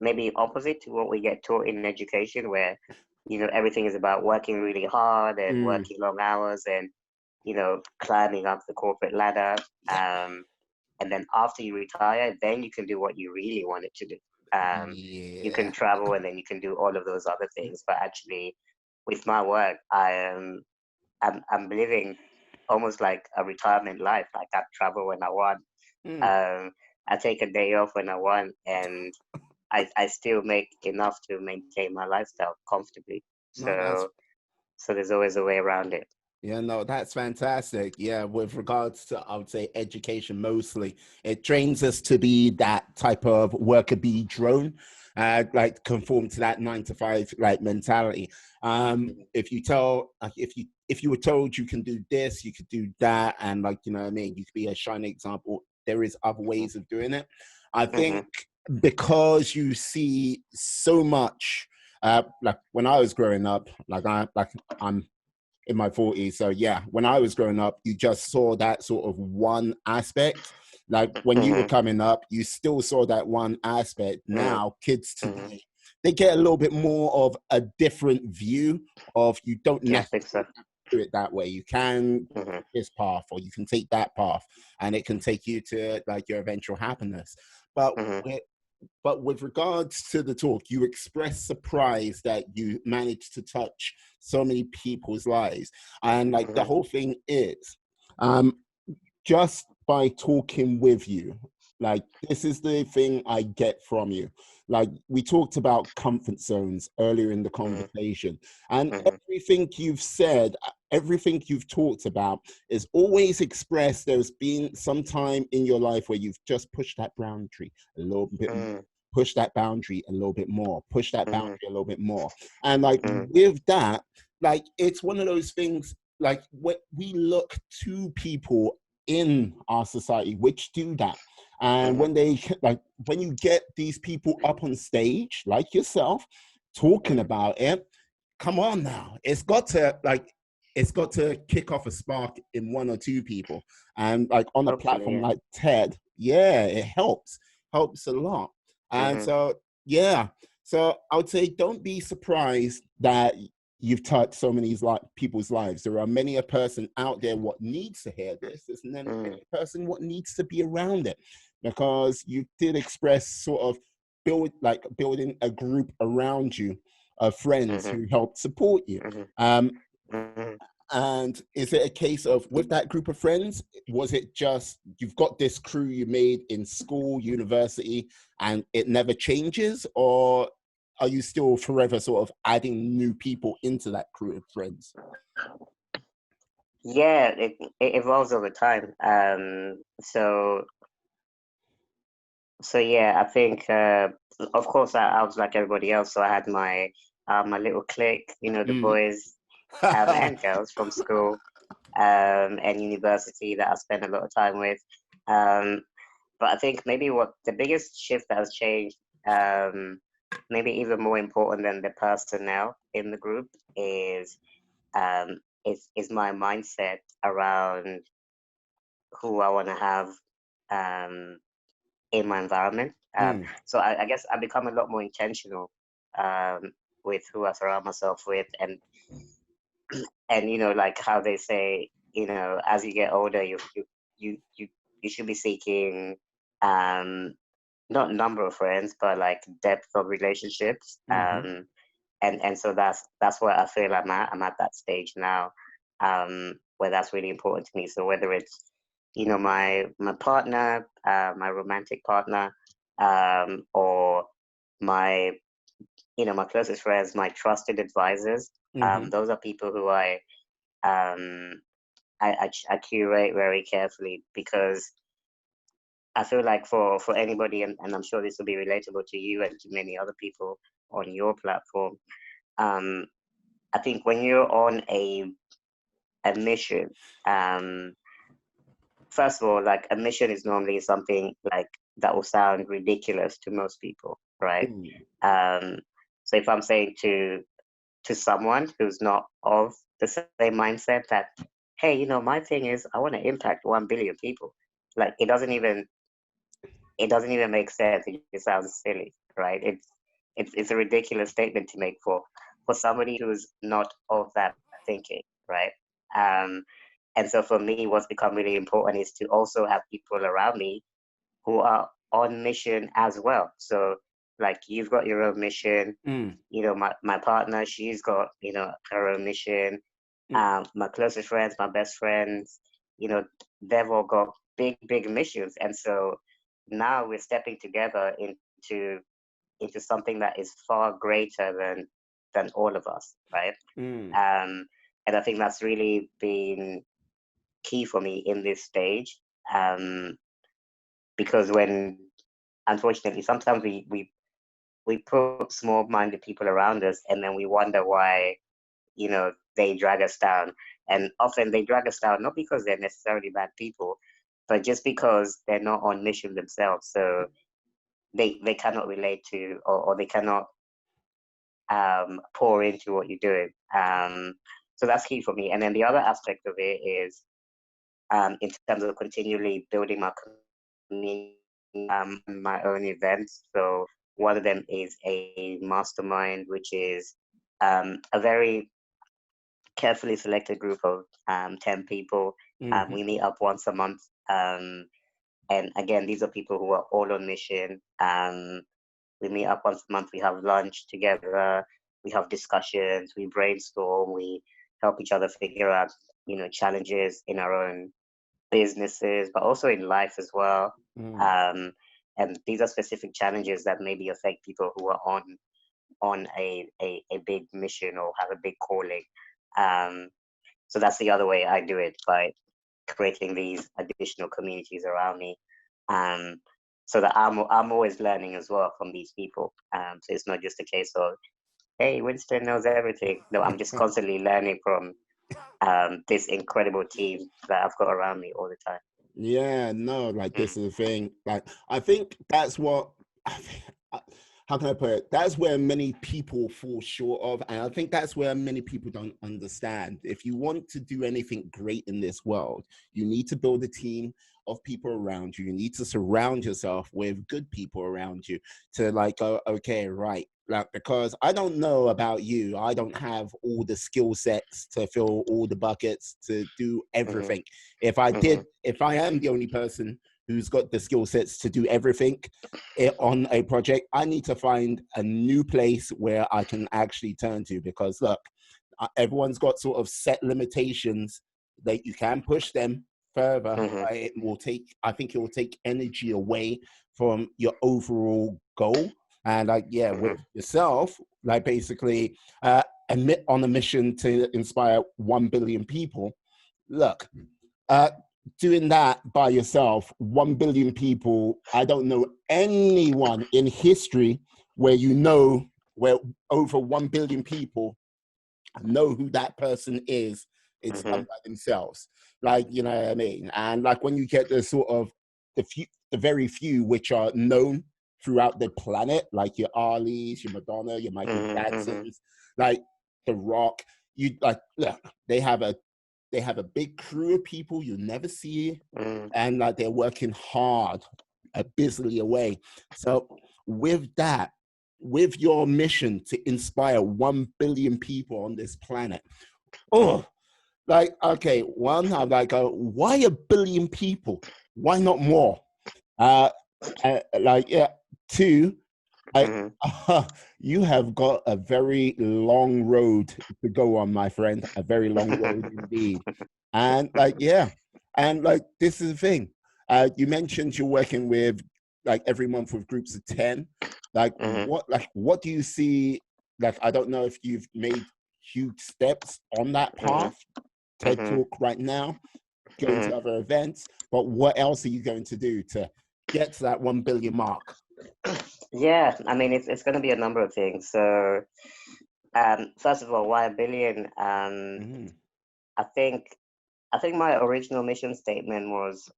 maybe opposite to what we get taught in education, where everything is about working really hard and Mm, working long hours and climbing up the corporate ladder. yeah, And then after you retire, then you can do what you really wanted to do. You can yeah. travel and then you can do all of those other things. But actually, with my work, I'm living almost like a retirement life. Like I travel when I want. Mm, Um, I take a day off when I want, and I still make enough to maintain my lifestyle comfortably. no, that's So there's always a way around it. Yeah, no, that's fantastic. Yeah, with regards to, I would say, education mostly, it trains us to be that type of worker bee drone, like conform to that 9 to 5 like mentality. If you tell, like, if you were told you can do this, you could do that, and like you know what I mean, you could be a shining example. There is other Mm-hmm. ways of doing it. I think Mm-hmm. because you see so much. Like when I was growing up, I'm in my 40s. So yeah, when I was growing up, you just saw that sort of one aspect. Like when you were Mm-hmm. coming up, you still saw that one aspect. Mm-hmm. Now, kids Mm-hmm. today, they get a little bit more of a different view of you don't Yeah, I necessarily think so. do it that way. You can Mm-hmm. this path or you can take that path and it can take you to like your eventual happiness. But Mm-hmm. with regards to the talk, you expressed surprise that you managed to touch so many people's lives. And like the Mm-hmm. whole thing is, um, just by talking with you, like this is the thing I get from you. Like we talked about comfort zones earlier in the conversation, and Mm-hmm. everything you've said, everything you've talked about is always expressed. There's been some time in your life where you've just pushed that boundary a little bit more, Mm-hmm. push that boundary a little bit more, push that boundary Mm-hmm. a little bit more. And like Mm-hmm. with that, like it's one of those things like when we look to people in our society which do that, and Mm-hmm. when they like when you get these people up on stage like yourself talking Mm-hmm. about it, come on now, it's got to kick off a spark in one or two people. And like on a Hopefully, platform yeah. like TED, yeah, it helps a lot. And Mm-hmm. so yeah, so I would say don't be surprised that you've touched so many people's lives. There are many a person out there what needs to hear this, and then Mm-hmm. many a person what needs to be around it, because you did express sort of building a group around you friends Mhm. who helped support you. Mhm. Um, Mhm. and is it a case of, with that group of friends, was it just you've got this crew you made in school, university, and it never changes? Or are you still forever sort of adding new people into that crew of friends? Yeah, it evolves over time. So yeah, I think of course I was like everybody else, so I had my little clique, the Mm. boys and girls from school and university that I spent a lot of time with. Um, but I think maybe what the biggest shift that has changed, maybe even more important than the personnel in the group, is my mindset around who I want to have um, in my environment. Mm. So I guess I become a lot more intentional um, with who I surround myself with, and like how they say, as you get older, you should be seeking um, not number of friends, but like depth of relationships. Hmm. And so that's where I feel I'm at. I'm at that stage now, where that's really important to me. So whether it's my partner, my romantic partner, or my my closest friends, my trusted advisors, Hmm. those are people who um, I curate very carefully, because I feel like for anybody, and I'm sure this will be relatable to you and to many other people on your platform. Um, I think when you're on a mission, um, first of all, like, a mission is normally something like that will sound ridiculous to most people, right? Mm. Um, so if I'm saying to someone who's not of the same mindset that, hey, my thing is I want to impact 1 billion people, like, it doesn't even make sense. It just sounds silly, right? It's a ridiculous statement to make for somebody who's not of that thinking, right? Um, and so for me, what's become really important is to also have people around me who are on mission as well. So, like, you've got your own mission. Mm. My partner, she's got her own mission. Mm. My closest friends, my best friends, you know, they've all got big missions, and so now we're stepping together into something that is far greater than all of us, right? Mm. And I think that's really been key for me in this stage, um, because when unfortunately sometimes we put small-minded people around us, and then we wonder why they drag us down. And often they drag us down not because they're necessarily bad people, but just because they're not on mission themselves. So they cannot relate to, or they cannot pour into what you're doing. So that's key for me. And then the other aspect of it is, in terms of continually building my community, my own events. So one of them is a mastermind, which is a very carefully selected group of 10 people. Hmm. We meet up once a month. And again, these are people who are all on mission. We meet up once a month, we have lunch together, we have discussions, we brainstorm, we help each other figure out, challenges in our own businesses, but also in life as well. Mm. Um, and these are specific challenges that maybe affect people who are on a big mission or have a big calling. Um, so that's the other way I do it, by creating these additional communities around me, um, so that I'm always learning as well from these people. So it's not just a case of, hey, Winston knows everything. No, I'm just constantly learning from this incredible team that I've got around me all the time. Yeah, no, like Mm, this is the thing. Like, I think that's what, how can I put it? That's where many people fall short of. And I think that's where many people don't understand. If you want to do anything great in this world, you need to build a team of people around you. You need to surround yourself with good people around you to, like, go, okay, right. Like, because I don't know about you, I don't have all the skill sets to fill all the buckets to do mhm, everything. If I mhm, did, if I am the only person who's got the skill sets to do everything on a project. I need to find a new place where I can actually turn to, because look, everyone's got sort of set limitations that you can push them further. It will take, I think it will take energy away from your overall goal. And like, yeah, with yourself, like basically on a mission to inspire 1 billion people. Look, doing that by yourself, 1 billion people, I don't know anyone in history where where over 1 billion people know who that person is. It's done by themselves. Like, you know what I mean? And like when you get the sort of the very few which are known throughout the planet, like your Ali's, your Madonna, your Michael Jacksons, like The Rock, you like, look, they have a big crew of people you never see, and like they're working hard, busily away. So with that, with your mission to inspire 1 billion people on this planet, like, okay, one, I'm like, why 1 billion people? Why not more? Like, yeah. Two, you have got a very long road to go on, my friend. A very long road indeed. And like, yeah, and like this is the thing. You mentioned you're working with like every month with groups of 10. Like what do you see? Like, I don't know if you've made huge steps on that path. TED Talk right now, going to other events, but what else are you going to do to get to that 1 billion mark? Yeah, I mean, it's going to be a number of things. So, first of all, why 1 billion? I think my original mission statement was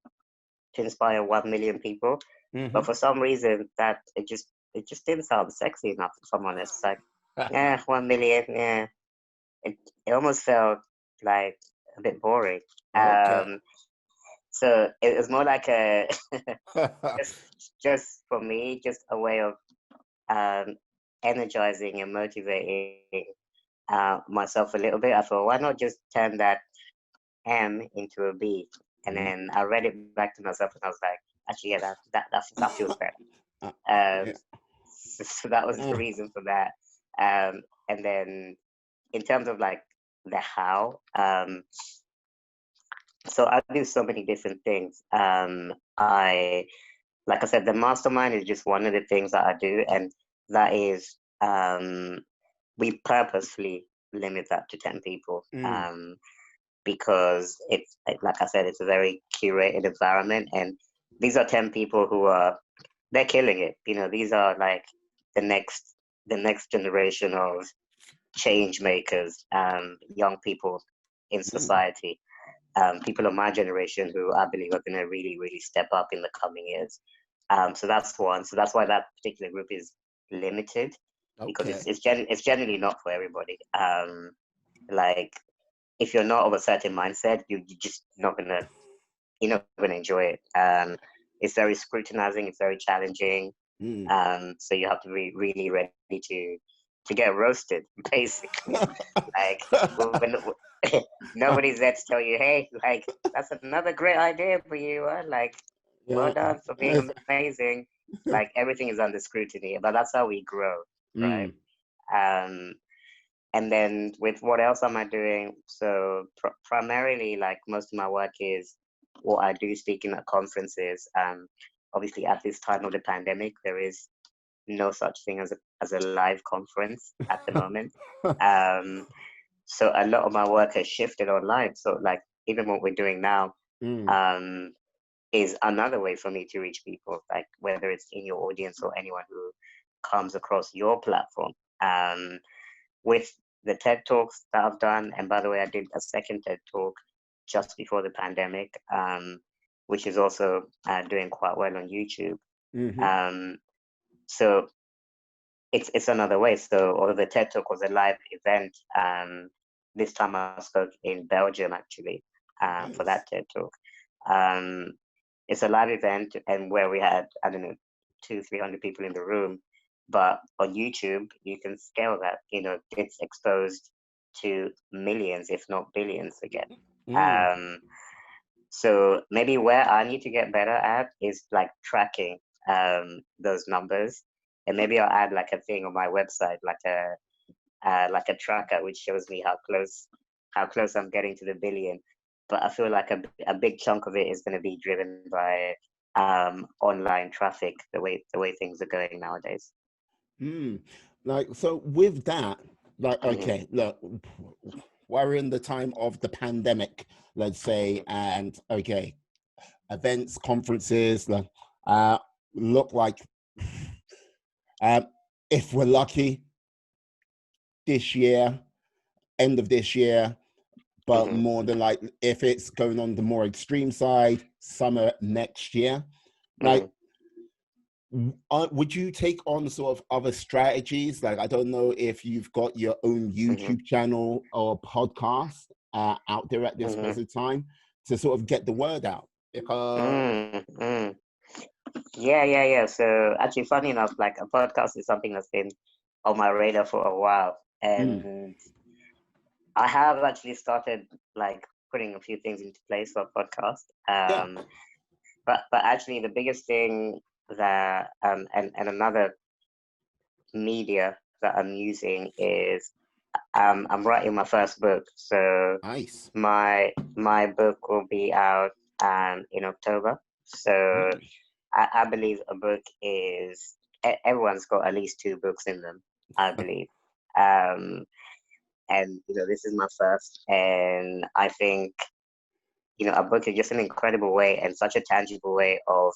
to inspire 1 million people, but for some reason that it just didn't sound sexy enough. If I'm honest, like, 1 million, yeah, it almost felt like a bit boring. Okay. So it was more like a just for me, just a way of energizing and motivating myself a little bit. I thought, why not just turn that M into a B? And then I read it back to myself, and I was like, actually, yeah, that feels better. So that was the reason for that. And then in terms of like the how, so I do so many different things. Like I said, the mastermind is just one of the things that I do, and that is we purposefully limit that to 10 people because it's like I said, it's a very curated environment, and these are 10 people who they're killing it. You know, these are like the next generation of change makers, young people in society. People of my generation who I believe are going to really, really step up in the coming years. So that's one. So that's why that particular group is limited, because it's generally not for everybody. Like if you're not of a certain mindset, you're just not gonna enjoy it. It's very scrutinizing. It's very challenging. So you have to be really ready to get roasted, basically. Like when nobody's there to tell you, hey, like that's another great idea for you. Like, well done for being amazing. Like everything is under scrutiny, but that's how we grow, right? And then with what else am I doing? So primarily, like most of my work is what I do speaking at conferences. Obviously, at this time of the pandemic, there is no such thing as a live conference at the moment. So a lot of my work has shifted online. So like even what we're doing now is another way for me to reach people, like whether it's in your audience or anyone who comes across your platform. With the TED Talks that I've done, and by the way, I did a second TED Talk just before the pandemic, which is also doing quite well on YouTube. So it's another way. So although the TED Talk was a live event, this time I spoke in Belgium actually for that TED Talk. It's a live event, and where we had, I don't know, 200-300 people in the room. But on YouTube, you can scale that. You know, it's exposed to millions, if not billions, again. So maybe where I need to get better at is like tracking those numbers, and maybe I'll add like a thing on my website, like a tracker which shows me how close I'm getting to the billion. But I feel like a big chunk of it is going to be driven by online traffic, the way things are going nowadays. Hmm. Like, so with that, like, Hmm. okay, look, we're in the time of the pandemic, let's say, and okay, events, conferences, like, uh, look like, uh, if we're lucky, this year, end of this year, but Hmm. more than like, if it's going on the more extreme side, summer next year, like, Hmm. would you take on sort of other strategies? Like, I don't know if you've got your own Hmm. YouTube channel or podcast out there at this Hmm. present time to sort of get the word out. Because Mm, mm. Yeah, yeah, yeah. So actually, funny enough, like a podcast is something that's been on my radar for a while, mm, and I have actually started like putting a few things into place for a podcast. yeah, But actually, the biggest thing that and another media that I'm using is I'm writing my first book. So nice. my book will be out in October. So Mm, I believe a book is everyone's got at least two books in them, I believe. Um, and this is my first, and I think a book is just an incredible way and such a tangible way of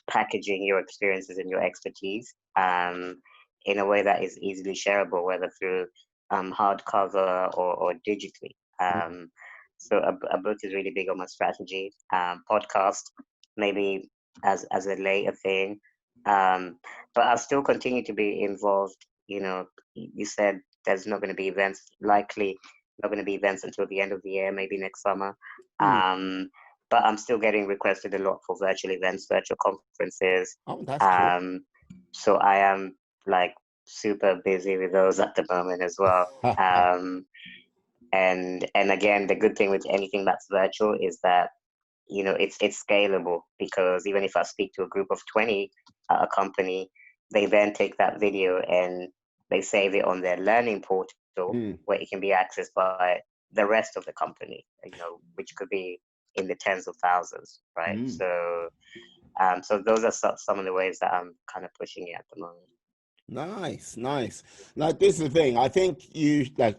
packaging your experiences and your expertise in a way that is easily shareable, whether through hardcover or digitally. mm, So a book is really big on my strategy. Podcast, maybe as a later thing. But I'll still continue to be involved. You said there's not going to be events, likely not going to be events until the end of the year, maybe next summer. mm. Um, but I'm still getting requested a lot for virtual events, virtual conferences. Oh, that's cool. Um, so I am like super busy with those at the moment as well. And again, the good thing with anything that's virtual is that it's scalable, because even if I speak to a group of 20 at a company, they then take that video and they save it on their learning portal Mm, where it can be accessed by the rest of the company, which could be in the tens of thousands, right? mm. So those are some of the ways that I'm kind of pushing it at the moment. Nice, nice. Like, this is the thing. I think you like.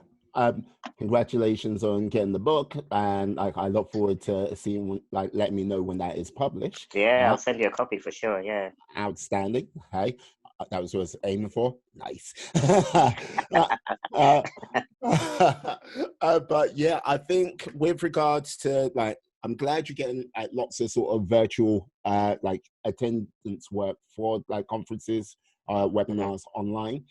Congratulations on getting the book, and like, I look forward to seeing like, let me know when that is published. Yeah, I'll send you a copy for sure. Yeah. Outstanding. Hey, that was what I was aiming for. Nice. uh, uh, but yeah, I think with regards to like, I'm glad you're getting lots of sort of virtual like attendance work for like conferences, Hmm. webinars online.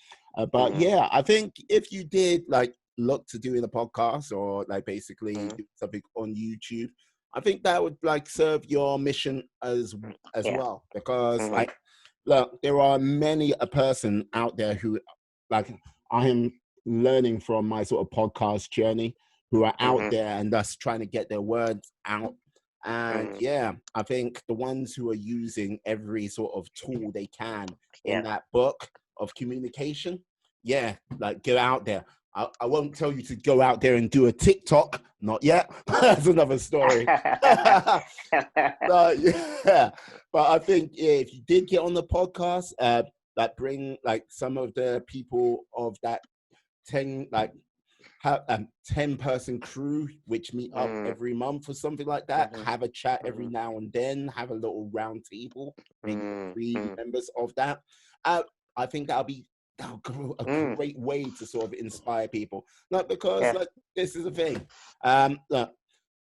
But Hmm. yeah, I think if you did like look to doing a podcast or like basically Hmm. do something on YouTube, I think that would like serve your mission as Yeah. well, because Hmm. like, look, there are many a person out there who like, I am learning from my sort of podcast journey, who are out Hmm. there and thus trying to get their words out. And Hmm. yeah, I think the ones who are using every sort of tool they can in Yeah. that book of communication, yeah, like, get out there. I won't tell you to go out there and do a TikTok, not yet. That's another story. But yeah, but I think, yeah, if you did get on the podcast, like, bring like some of the people of that 10 like have 10-person crew which meet up Mm, every month or something like that, mhm, have a chat every mhm, now and then, have a little round table, maybe mm, 3 mm, members of that. uh, I think that'll go a mm. great way to sort of inspire people, like, because Yeah. like, this is the thing. Look,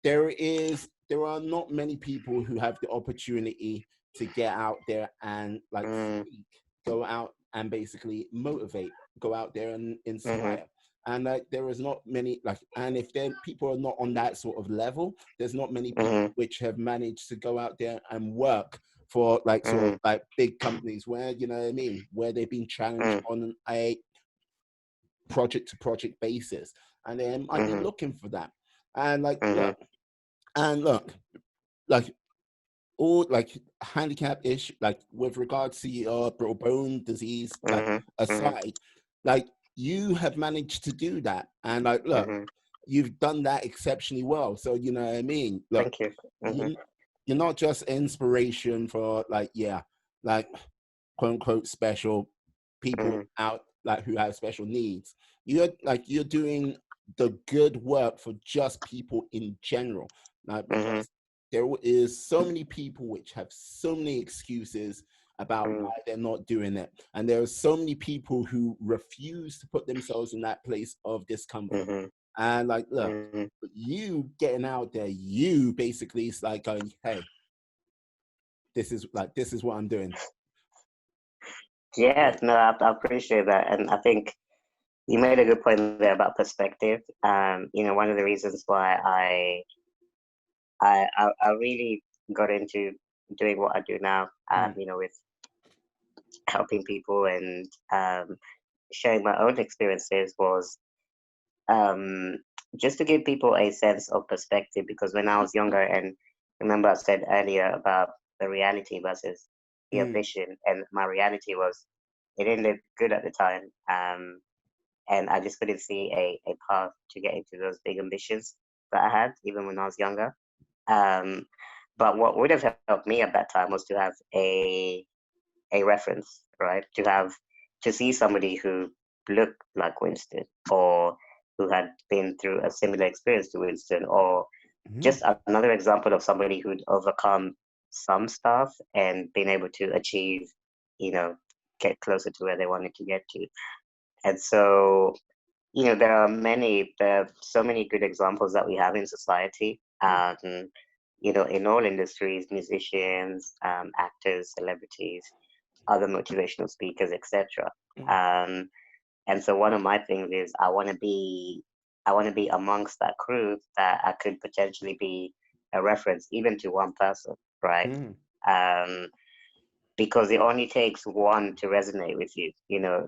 there are not many people who have the opportunity to get out there and like Mm, speak, go out and basically motivate, go out there and mhm, inspire. And like, there is not many like, and if then people are not on that sort of level, there's not many people mhm, which have managed to go out there and work for like sort of mhm, like big companies where, you know what I mean, where they've been challenged mm, on a project to project basis, and they might be mhm, looking for that. And like, mhm, look, And look, like all like handicap issue, like with regards to your bone disease, like Mhm. Mhm. aside, like you have managed to do that, and like look, Mhm. you've done that exceptionally well. So you know what I mean. Look, Thank you. Mhm. you, you're not just inspiration for like like quote unquote special people Mhm. out like who have special needs. You're doing the good work for just people in general, like Mhm. because there is so many people which have so many excuses about why Mhm. they're not doing it, and there are so many people who refuse to put themselves in that place of discomfort. Mhm. And like look, Mhm. you getting out there, you basically it's like going, hey, this is what I'm doing. Yeah, no, I appreciate that, and I think you made a good point there about perspective. One of the reasons why I really got into doing what I do now, Mm, with helping people and sharing my own experiences was um, just to give people a sense of perspective. Because when I was younger, and remember I said earlier about the reality versus the mm, ambition, and my reality was it didn't look good at the time. And I just couldn't see a path to get into those big ambitions that I had, even when I was younger. Um, but what would have helped me at that time was to have a reference, right? To see somebody who looked like Winston, or who had been through a similar experience to Winston, or mm, just another example of somebody who'd overcome some stuff and been able to achieve, you know, get closer to where they wanted to get to. And so, there are so many good examples that we have in society. mm, In all industries, musicians, actors, celebrities, other motivational speakers, etc. mm, Um, and so one of my things is I want to be amongst that crew that I could potentially be a reference even to one person, right? mm, Um, because it only takes one to resonate with you. You know,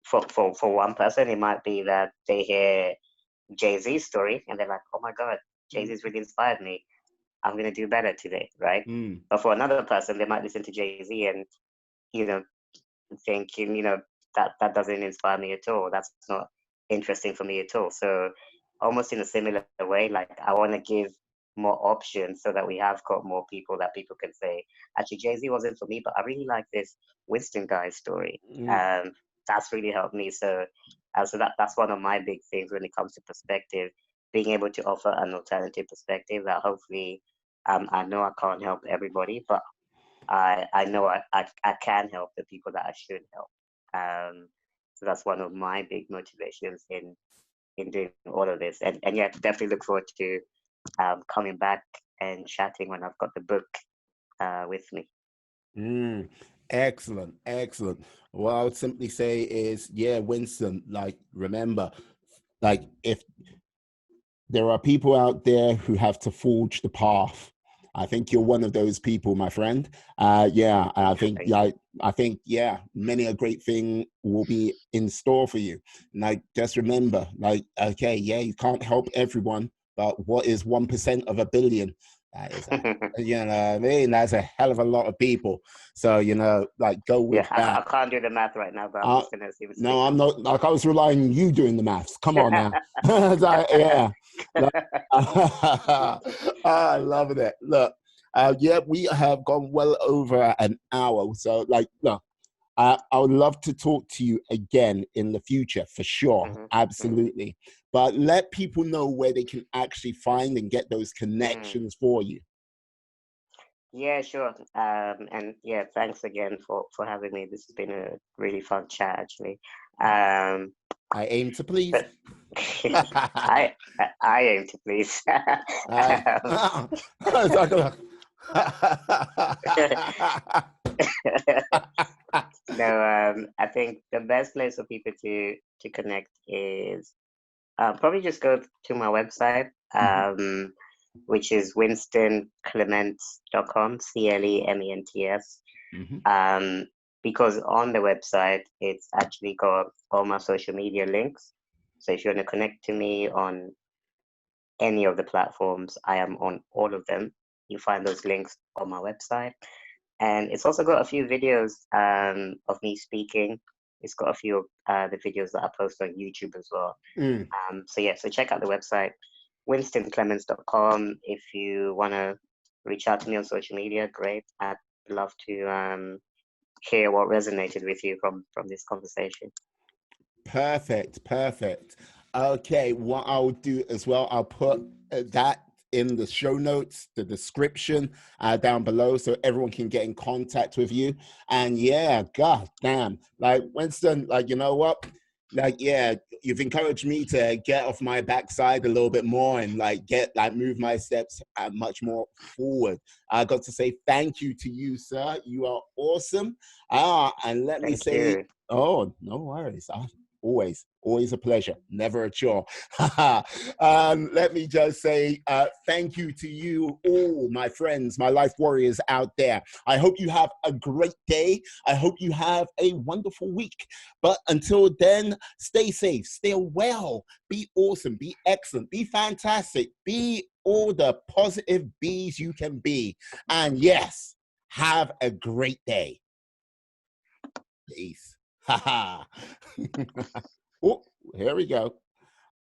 for one person, it might be that they hear Jay-Z's story and they're like, "Oh my God, mm, Jay-Z's really inspired me. I'm gonna do better today," right? mm, But for another person, they might listen to Jay-Z and you know thinking, that doesn't inspire me at all. That's not interesting for me at all. So almost in a similar way, like I want to give more options so that we have got more people that people can say, actually, Jay-Z wasn't for me, but I really like this Winston guy's story. mm, Um, that's really helped me. So that's one of my big things when it comes to perspective, being able to offer an alternative perspective that hopefully, I know I can't help everybody, but I know I can help the people that I should help. So that's one of my big motivations in doing all of this. And yeah, definitely look forward to coming back and chatting when I've got the book with me. mm. Excellent, excellent. What I would simply say is, yeah, Winston, like, remember, like, if there are people out there who have to forge the path. I think you're one of those people, my friend. Yeah, Thank you. I think, yeah, many a great thing will be in store for you. Like, just remember, like, okay, yeah, you can't help everyone, but what is 1% of a billion? That is you know what I mean? That's a hell of a lot of people. So, like, go Yeah, with I that. can't do the math right now, but I'm Uh, just gonna see no, speak. I'm not. Like I was relying on you doing the maths. Come on now. Yeah. Like, I loving it. Look, yeah, we have gone well over an hour. So, like, look, I would love to talk to you again in the future for sure. Hmm. Hmm. Absolutely. But let people know where they can actually find and get those Hmm. connections for you. Yeah, sure. And yeah, thanks again for having me. This has been a really fun chat, actually. Um, I aim to please. but I aim to please. I, Um, it's like no, I think the best place for people to connect is probably just go to my website, Mhm, which is winstonclements.com, Clements. mhm, Um, because on the website, it's actually got all my social media links. So if you want to connect to me on any of the platforms. I am on all of them. You find those links on my website. And it's also got a few videos of me speaking. It's got a few of the videos that I post on YouTube as well. Mm. So yeah, so check out the website, winstonclements.com. If you want to reach out to me on social media, great. I'd love to hear what resonated with you from this conversation. Perfect, perfect. Okay, what I'll do as well, I'll put that in the show notes, the description down below, so everyone can get in contact with you. And yeah, god damn, like Winston, like, you know what, like, yeah, you've encouraged me to get off my backside a little bit more and like move my steps much more forward. I got to say thank you to you, sir. You are awesome. And let me Thank say, you. oh, no worries. Always a pleasure, never a chore. Let me just say thank you to you all, my friends, my life warriors out there. I hope you have a great day. I hope you have a wonderful week. But until then, stay safe, stay well, be awesome, be excellent, be fantastic, be all the positive bees you can be. And yes, have a great day. Peace. Ha ha. Oh, here we go.